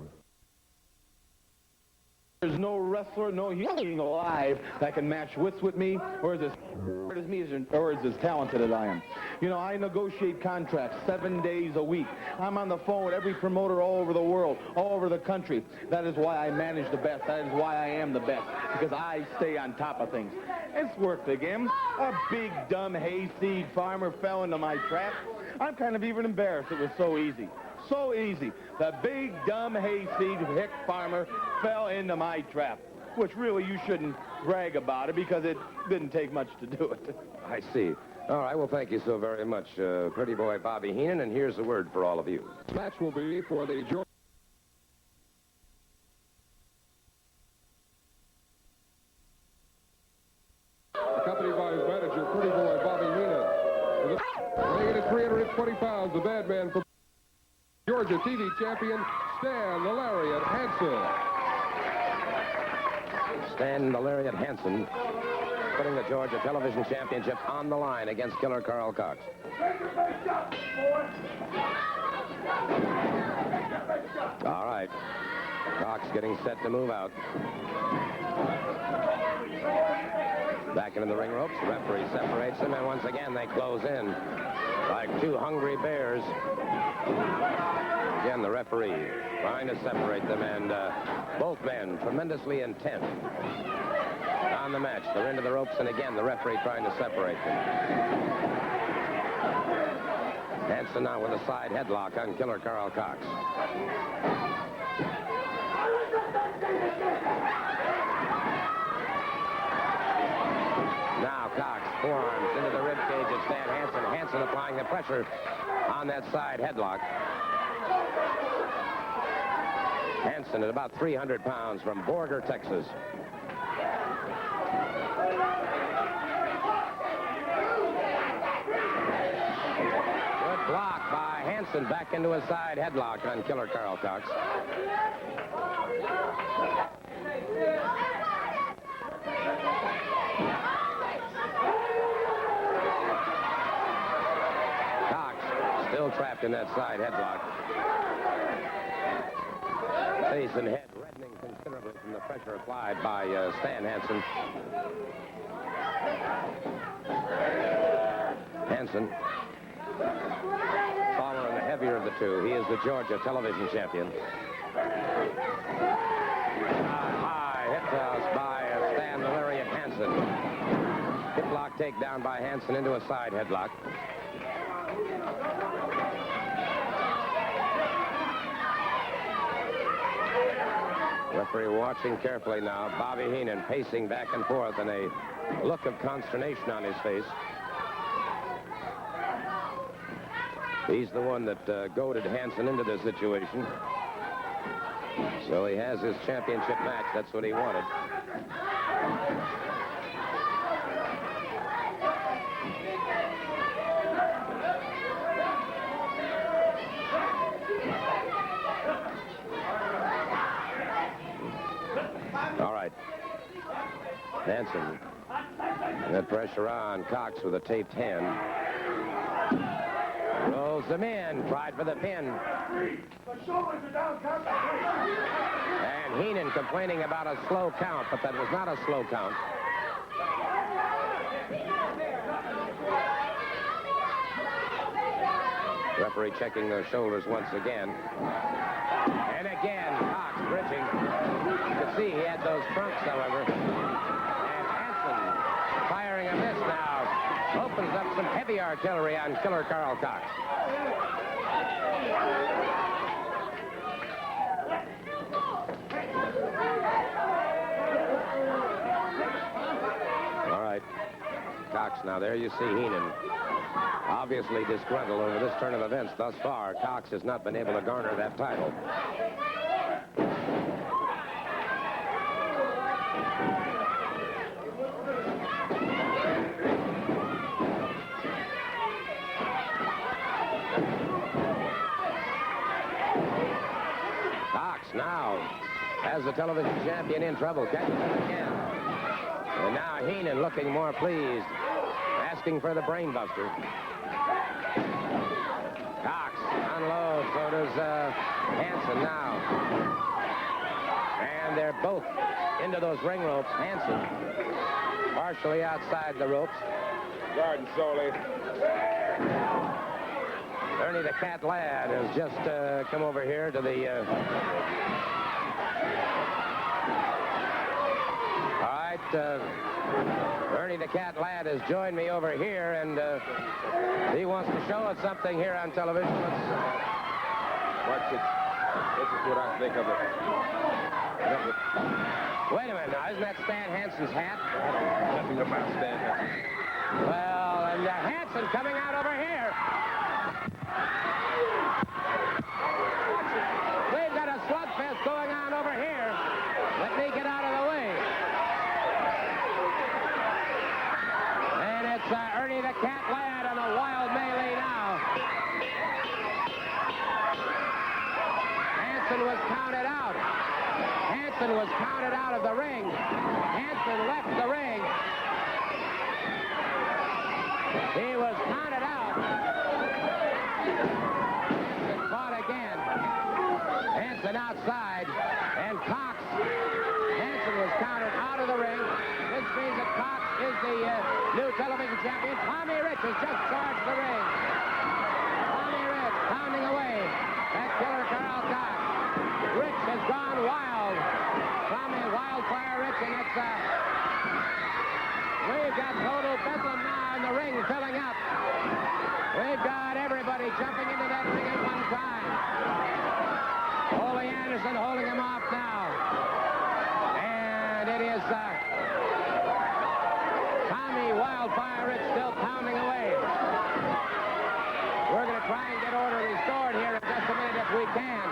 There's no wrestler, no human alive that can match wits with me, or is as hard as me, or is as talented as I am. You know, I negotiate contracts 7 days a week. I'm on the phone with every promoter all over the world, all over the country. That is why I manage the best. That is why I am the best, because I stay on top of things. It's work the game. A big, dumb hayseed farmer fell into my trap. I'm kind of even embarrassed. It was so easy. So easy. The big, dumb hayseed hick farmer fell into my trap, which really you shouldn't brag about it because it didn't take much to do it. I see. All right, well, thank you so very much, pretty boy Bobby Heenan, and here's a word for all of you. Match will be for the Georgia. Accompanied by his manager, pretty boy Bobby Heenan. Weighing in at 320 pounds, the bad man from Georgia TV champion, Stan the Lariat Hansen. Stan the Lariat Hansen putting the Georgia Television Championship on the line against Killer Carl Cox. All right. Cox getting set to move out. Back into the ring ropes. The referee separates them, and once again they close in like two hungry bears. Again, the referee trying to separate them, and both men tremendously intent on the match. They're into the ropes, and again, the referee trying to separate them. Hansen now with a side headlock on Killer Carl Cox. Now Cox, forearms into the ribcage of Stan Hansen. Hansen applying the pressure on that side headlock. Hansen at about 300 pounds from Borger, Texas. Good block by Hansen, back into a side headlock on Killer Carl Cox. locked in that side headlock. Face and head reddening considerably from the pressure applied by Stan Hansen. Hansen, taller and the heavier of the two. He is the Georgia television champion. High hip toss by Stan the Lariat Hansen. Hip lock takedown by Hansen into a side headlock. Referee watching carefully now. Bobby Heenan pacing back and forth and a look of consternation on his face. He's the one that goaded Hansen into this situation. So he has his championship match. That's what he wanted. All right. Hansen. That pressure on. Cox with a taped hand. Rolls them in. Tried for the pin. And Heenan complaining about a slow count, but that was not a slow count. Referee checking those shoulders once again. And again, Cox bridging. You could see he had those trunks, however. And Hansen firing a miss now. Opens up some heavy artillery on Killer Carl Cox. All right. Cox now. There you see Heenan. Obviously disgruntled over this turn of events thus far. Cox has not been able to garner that title. Cox now has the television champion in trouble. Catches him again. And now Heenan looking more pleased. Asking for the brainbuster. Cox unloads, so does Hansen now. And they're both into those ring ropes. Hansen partially outside the ropes. Garden Soley. Ernie the Cat Ladd has just come over here to the... All right, Ernie the Cat Ladd has joined me over here, and he wants to show us something here on television. Watch it. This is what I think of it. Wait a minute now, isn't that Stan Hansen's hat? Nothing about Stan Hansen. Well, and Hansen coming out over here. We've got a slugfest going on over here. Let me get out of the way. And it's Ernie the Cat Ladd and a wild melee now. Hansen was counted out. Hansen was counted out of the ring. Hansen left the ring. He was counted out. And fought again. Hansen outside. And Cox. Hansen was counted out of the ring. This means that Cox is the new television champion. Tommy Rich has just charged the ring. Tommy Rich pounding away at Killer Carl Cox. Rich has gone wild. Tommy Wildfire Rich, and it's we've got total bedlam now in the ring filling up. We've got everybody jumping into that ring at one time. Ole Anderson holding him off now. And it is Tommy Wildfire Rich still pounding away. We're going to try and get order restored here in just a minute if we can.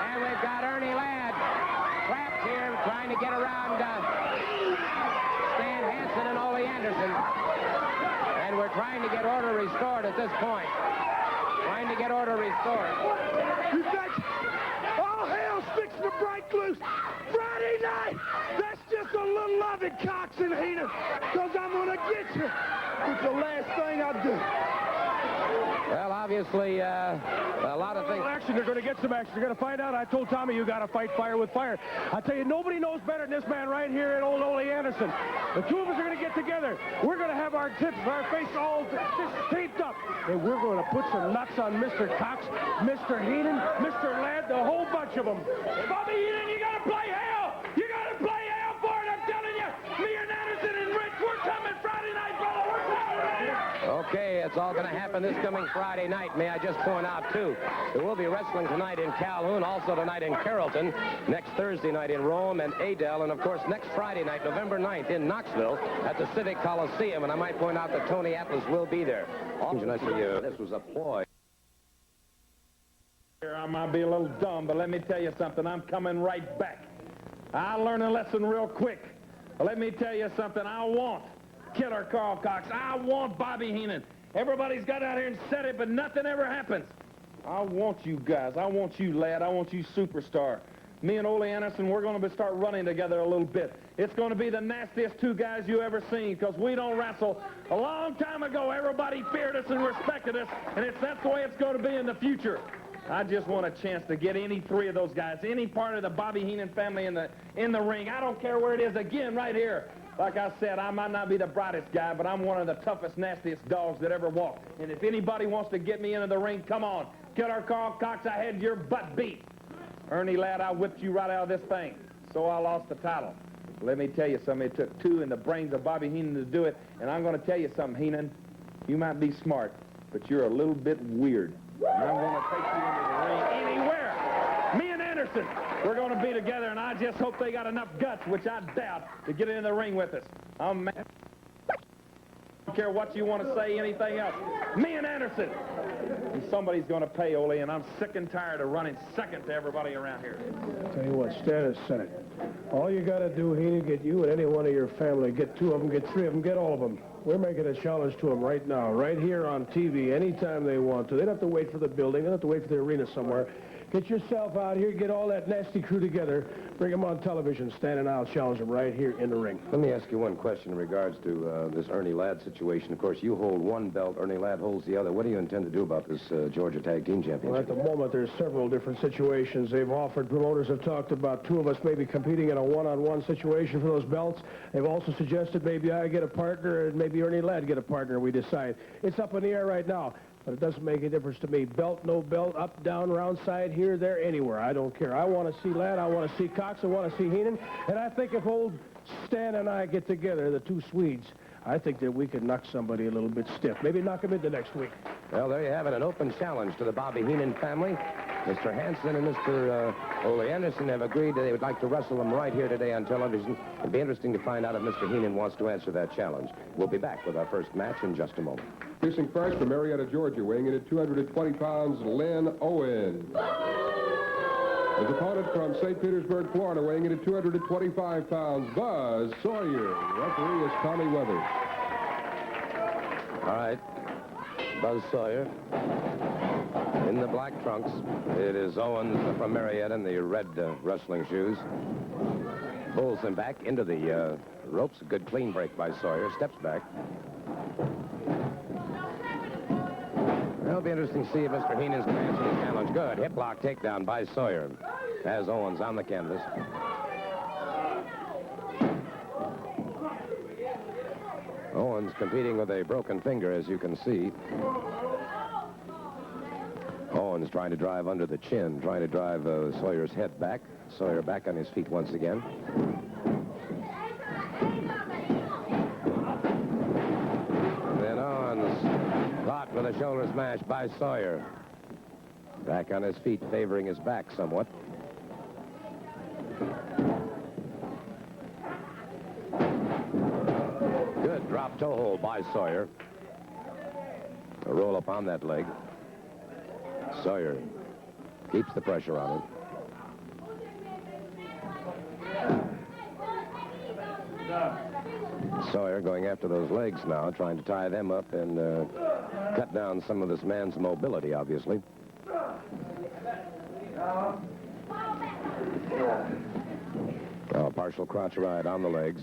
And we've got Ernie Ladd trapped here trying to get around Stan Hansen and Ole Anderson. And we're trying to get order restored at this point. Trying to get order restored. You think all hell's fixing to break loose Friday night? That's just a little loving, Cox and Heenan, because I'm going to get you. It's the last thing I do. Well, obviously, a lot of things. Action, they're going to get some action. They're going to find out. I told Tommy you got to fight fire with fire. I tell you, nobody knows better than this man right here at old Ole Anderson. The two of us are going to get together. We're going to have our tips, our face all just taped up. And we're going to put some nuts on Mr. Cox, Mr. Heenan, Mr. Ladd, the whole bunch of them. Bobby Heenan, you got to play hell. You got to play hell for it. I'm telling you. Me and Anderson and Rich, we're coming Friday night, brother. We're coming right here. Okay, it's all going to happen this coming Friday night. May I just point out, too, there will be wrestling tonight in Calhoun, also tonight in Carrollton, next Thursday night in Rome and Adel, and, of course, next Friday night, November 9th, in Knoxville at the Civic Coliseum. And I might point out that Tony Atlas will be there. And I say, this was a ploy. I might be a little dumb, but let me tell you something. I'm coming right back. I learned a lesson real quick. Let me tell you something. I want Killer Carl Cox. I want Bobby Heenan. Everybody's got out here and said it, but nothing ever happens. I want you guys. I want you, Lad. I want you, Superstar. Me and Ole Anderson, we're going to start running together a little bit. It's going to be the nastiest two guys you ever seen because we don't wrestle. A long time ago, everybody feared us and respected us, and that's the way it's going to be in the future. I just want a chance to get any three of those guys, any part of the Bobby Heenan family in the ring. I don't care where it is. Again, right here. Like I said, I might not be the brightest guy, but I'm one of the toughest, nastiest dogs that ever walked. And if anybody wants to get me into the ring, come on. Killer Carl Cox, I had your butt beat. Ernie Ladd, I whipped you right out of this thing. So I lost the title. Let me tell you something. It took two in the brains of Bobby Heenan to do it. And I'm going to tell you something, Heenan. You might be smart, but you're a little bit weird. And I'm going to take you into the ring anywhere. Me and Anderson, we're going to be together, and I just hope they got enough guts, which I doubt, to get in the ring with us. I'm mad. I don't care what you want to say, anything else. Me and Anderson. And somebody's going to pay, Ole, and I'm sick and tired of running second to everybody around here. Tell you what, Stan has said it. All you got to do, Heenan, get you and any one of your family, get two of them, get three of them, get all of them. We're making a challenge to them right now, right here on TV, anytime they want to. They don't have to wait for the building. They don't have to wait for the arena somewhere. Get yourself out here, get all that nasty crew together, bring them on television, Stan, and I'll challenge them right here in the ring. Let me ask you one question in regards to this Ernie Ladd situation. Of course, you hold one belt, Ernie Ladd holds the other. What do you intend to do about this Georgia Tag Team Championship? Well, at the moment, there's several different situations. They've offered, promoters have talked about two of us maybe competing in a one-on-one situation for those belts. They've also suggested maybe I get a partner and maybe Ernie Ladd get a partner, we decide. It's up in the air right now. But it doesn't make a difference to me. Belt, no belt, up, down, round, side, here, there, anywhere. I don't care. I want to see Ladd. I want to see Cox. I want to see Heenan. And I think if old Stan and I get together, the two Swedes, I think that we could knock somebody a little bit stiff. Maybe knock him into next week. Well, there you have it, an open challenge to the Bobby Heenan family. Mr. Hansen and Mr. Ole Anderson have agreed that they would like to wrestle them right here today on television. It'd be interesting to find out if Mr. Heenan wants to answer that challenge. We'll be back with our first match in just a moment. Introducing first from Marietta, Georgia, weighing in at 220 pounds, Lynn Owen. His opponent from St. Petersburg, Florida, weighing in at 225 pounds, Buzz Sawyer. Referee is Tommy Weathers. All right. Buzz Sawyer in the black trunks. It is Owens from Marietta in the red wrestling shoes. Pulls him back into the ropes. A good clean break by Sawyer. Steps back. It'll be interesting to see if Mr. Heenan's going to answer the challenge. Good. Hip lock takedown by Sawyer. Has Owens on the canvas. Owens competing with a broken finger, as you can see. Owens trying to drive under the chin, trying to drive Sawyer's head back. Sawyer back on his feet once again. And then Owens caught with a shoulder smash by Sawyer. Back on his feet, favoring his back somewhat. Good drop toe hold by Sawyer. A roll up on that leg. Sawyer keeps the pressure on him. Sawyer going after those legs now, trying to tie them up and cut down some of this man's mobility, obviously. Partial crotch ride on the legs.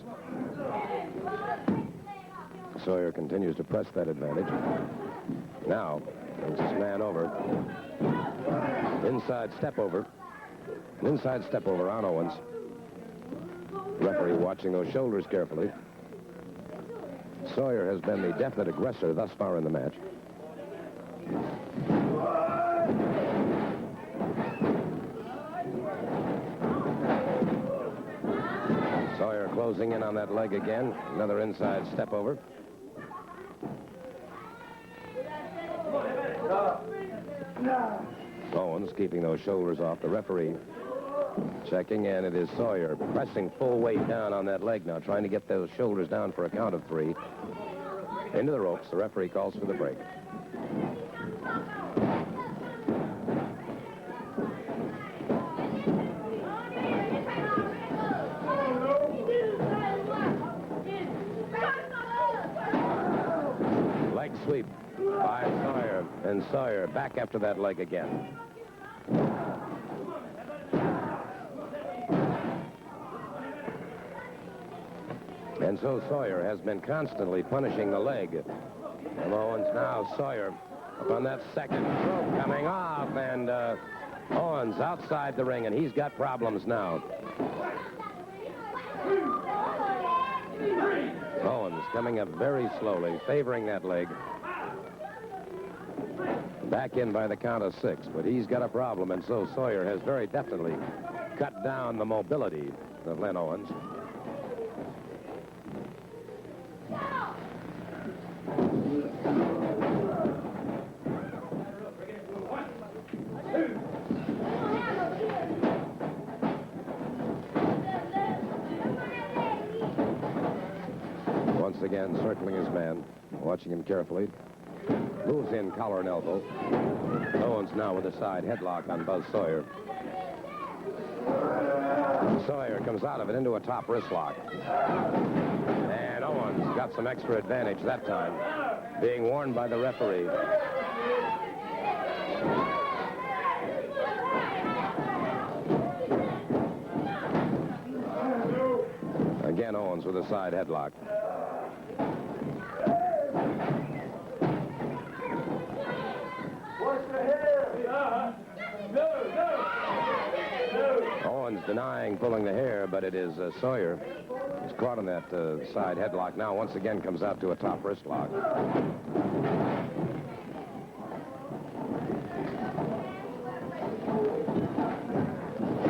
Sawyer continues to press that advantage. Now, Brings his man over. Inside step over. An inside step over on Owens. Referee watching those shoulders carefully. Sawyer has been the definite aggressor thus far in the match. Sawyer closing in on that leg again. Another inside step over. Owens keeping those shoulders off. The referee checking, and it is Sawyer pressing full weight down on that leg now, trying to get those shoulders down for a count of 3. Into the ropes. The referee calls for the break. Leg sweep by Sawyer, and Sawyer back after that leg again. And so Sawyer has been constantly punishing the leg. And Owens now, Sawyer up on that second rope coming off, and Owens outside the ring, and he's got problems now. Owens coming up very slowly, favoring that leg. Back in by the count of 6, but he's got a problem, and so Sawyer has very definitely cut down the mobility of Len Owens. Once again, circling his man, watching him carefully. Moves in collar and elbow. Owens now with a side headlock on Buzz Sawyer. Sawyer comes out of it into a top wrist lock. And Owens got some extra advantage that time, being warned by the referee. Again, Owens with a side headlock. Owens denying pulling the hair, but it is Sawyer. He's caught on that side headlock now. Once again comes out to a top wrist lock.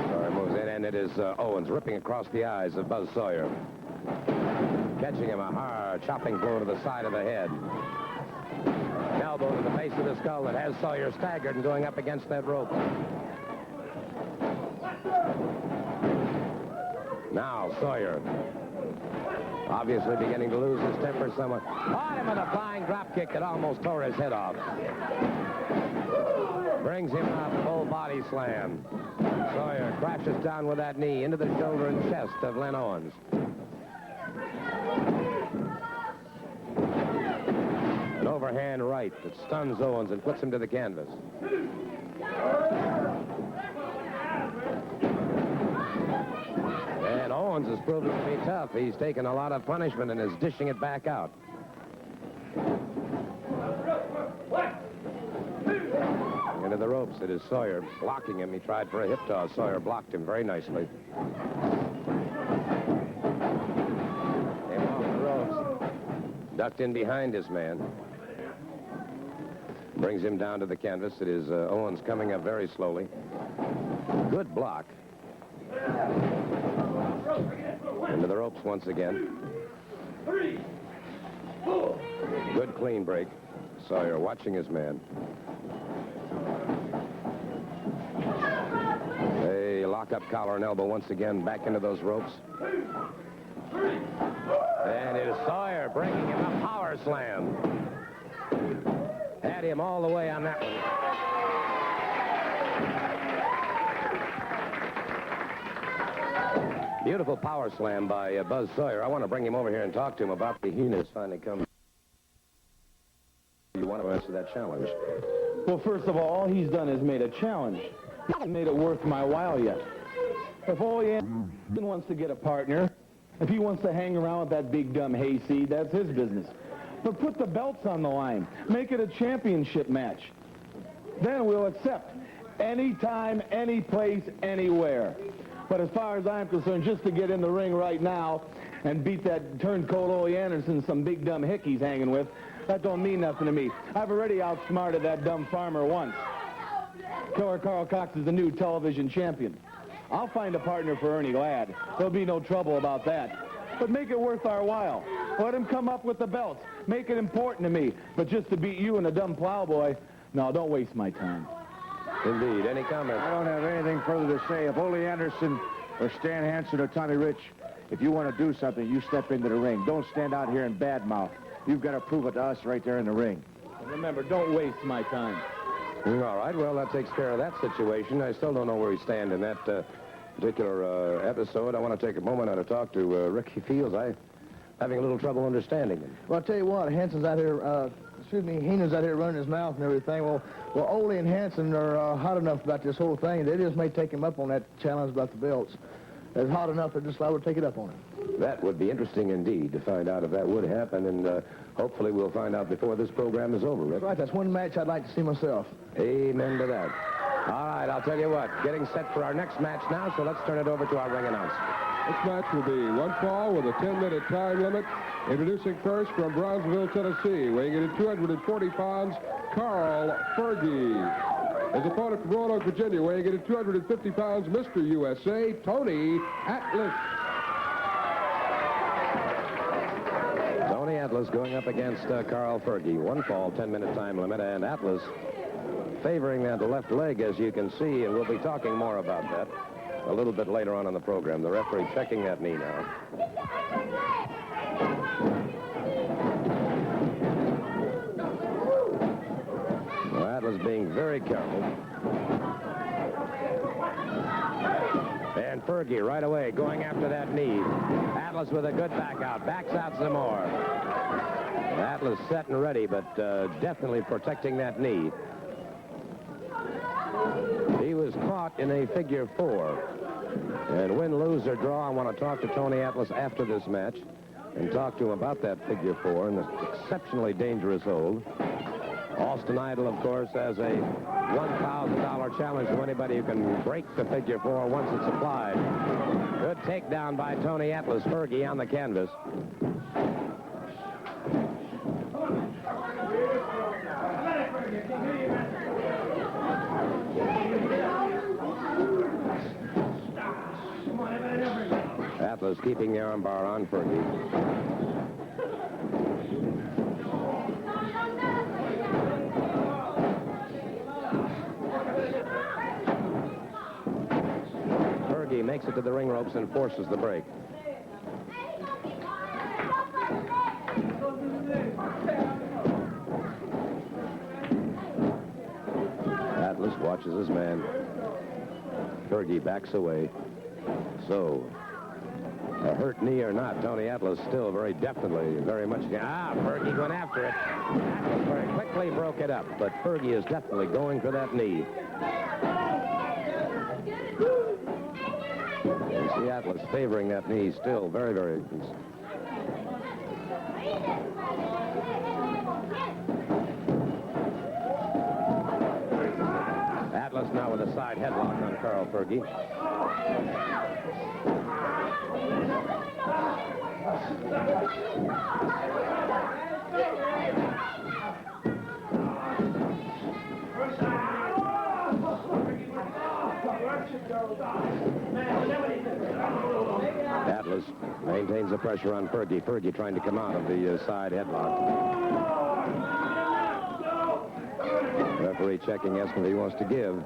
Sawyer moves in, and it is Owens ripping across the eyes of Buzz Sawyer. Catching him a hard chopping blow to the side of the head. An elbow to the base of the skull that has Sawyer staggered and going up against that rope. Now Sawyer, obviously beginning to lose his temper somewhat. Caught him with a flying drop kick that almost tore his head off. Brings him up, full body slam. Sawyer crashes down with that knee into the shoulder and chest of Len Owens. An overhand right that stuns Owens and puts him to the canvas. And Owens has proven to be tough. He's taken a lot of punishment and is dishing it back out. Into the ropes. It is Sawyer blocking him. He tried for a hip toss. Sawyer blocked him very nicely. Came off the ropes. Ducked in behind his man. Brings him down to the canvas. It is Owens coming up very slowly. Good block. Into the ropes once again. 3, 4. Good clean break. Sawyer watching his man. A lock-up collar and elbow once again back into those ropes. 2, 3, 4. And it is Sawyer bringing him a power slam. Had him all the way on that one. Beautiful power slam by Buzz Sawyer. I want to bring him over here and talk to him about the Heenas finally come. You want to answer that challenge? Well, first of all he's done is made a challenge. He hasn't made it worth my while yet. If Olean wants to get a partner, if he wants to hang around with that big dumb hayseed, that's his business. But put the belts on the line. Make it a championship match. then we'll accept. Anytime, any place, anywhere. But as far as I'm concerned, just to get in the ring right now and beat that turncoat Ole Anderson, some big dumb hick he's hanging with, that don't mean nothing to me. I've already outsmarted that dumb farmer once. Killer Carl Cox is the new television champion. I'll find a partner for Ernie Ladd. There'll be no trouble about that. But make it worth our while. Let him come up with the belts. Make it important to me. But just to beat you and a dumb plowboy, no, don't waste my time. Indeed. Any comments? I don't have anything further to say. If Ole Anderson or Stan Hansen or Tommy Rich, if you want to do something, you step into the ring. Don't stand out here and badmouth. You've got to prove it to us right there in the ring. And remember, don't waste my time. All right, well, that takes care of that situation. I still don't know where we stand in that particular episode. I want to take a moment now to talk to Ricky Fields. I'm having a little trouble understanding him. Well, I'll tell you what, Hansen's out here, Heenan's out here running his mouth and everything. Well, Ole and Hansen are hot enough about this whole thing. They just may take him up on that challenge about the belts. They're hot enough that just I would take it up on him. That would be interesting indeed to find out if that would happen, and hopefully we'll find out before this program is over, Rick. That's right. That's one match I'd like to see myself. Amen to that. All right, I'll tell you what. Getting set for our next match now, so let's turn it over to our ring announcer. This match will be one fall with a 10-minute time limit. Introducing first from Brownsville, Tennessee, weighing in at 240 pounds, Carl Fergie. His opponent from Roanoke, Virginia, weighing in at 250 pounds, Mr. USA, Tony Atlas. Tony Atlas going up against Carl Fergie. One fall, 10-minute time limit, and Atlas favoring that left leg, as you can see, and we'll be talking more about that a little bit later on in the program. The referee checking that knee now. Well, Atlas being very careful. And Fergie right away going after that knee. Atlas with a good back out. Backs out some more. Atlas set and ready, but definitely protecting that knee. He was caught in a figure four. And win, lose, or draw, I want to talk to Tony Atlas after this match and talk to him about that figure four and the exceptionally dangerous hold. Austin Idol, of course, has a $1,000 challenge to anybody who can break the figure four once it's applied. Good takedown by Tony Atlas. Fergie on the canvas. Atlas keeping the armbar on Fergie. Fergie makes it to the ring ropes and forces the break. Atlas watches his man. Fergie backs away. So, a hurt knee or not, Tony Atlas still very definitely, very much... Fergie went after it. Atlas very quickly broke it up, but Fergie is definitely going for that knee. You see Atlas favoring that knee still very, very... Atlas now with a side headlock on Carl Fergie. Atlas maintains the pressure on Fergie. Fergie trying to come out of the side headlock. Referee checking, asking if he wants to give.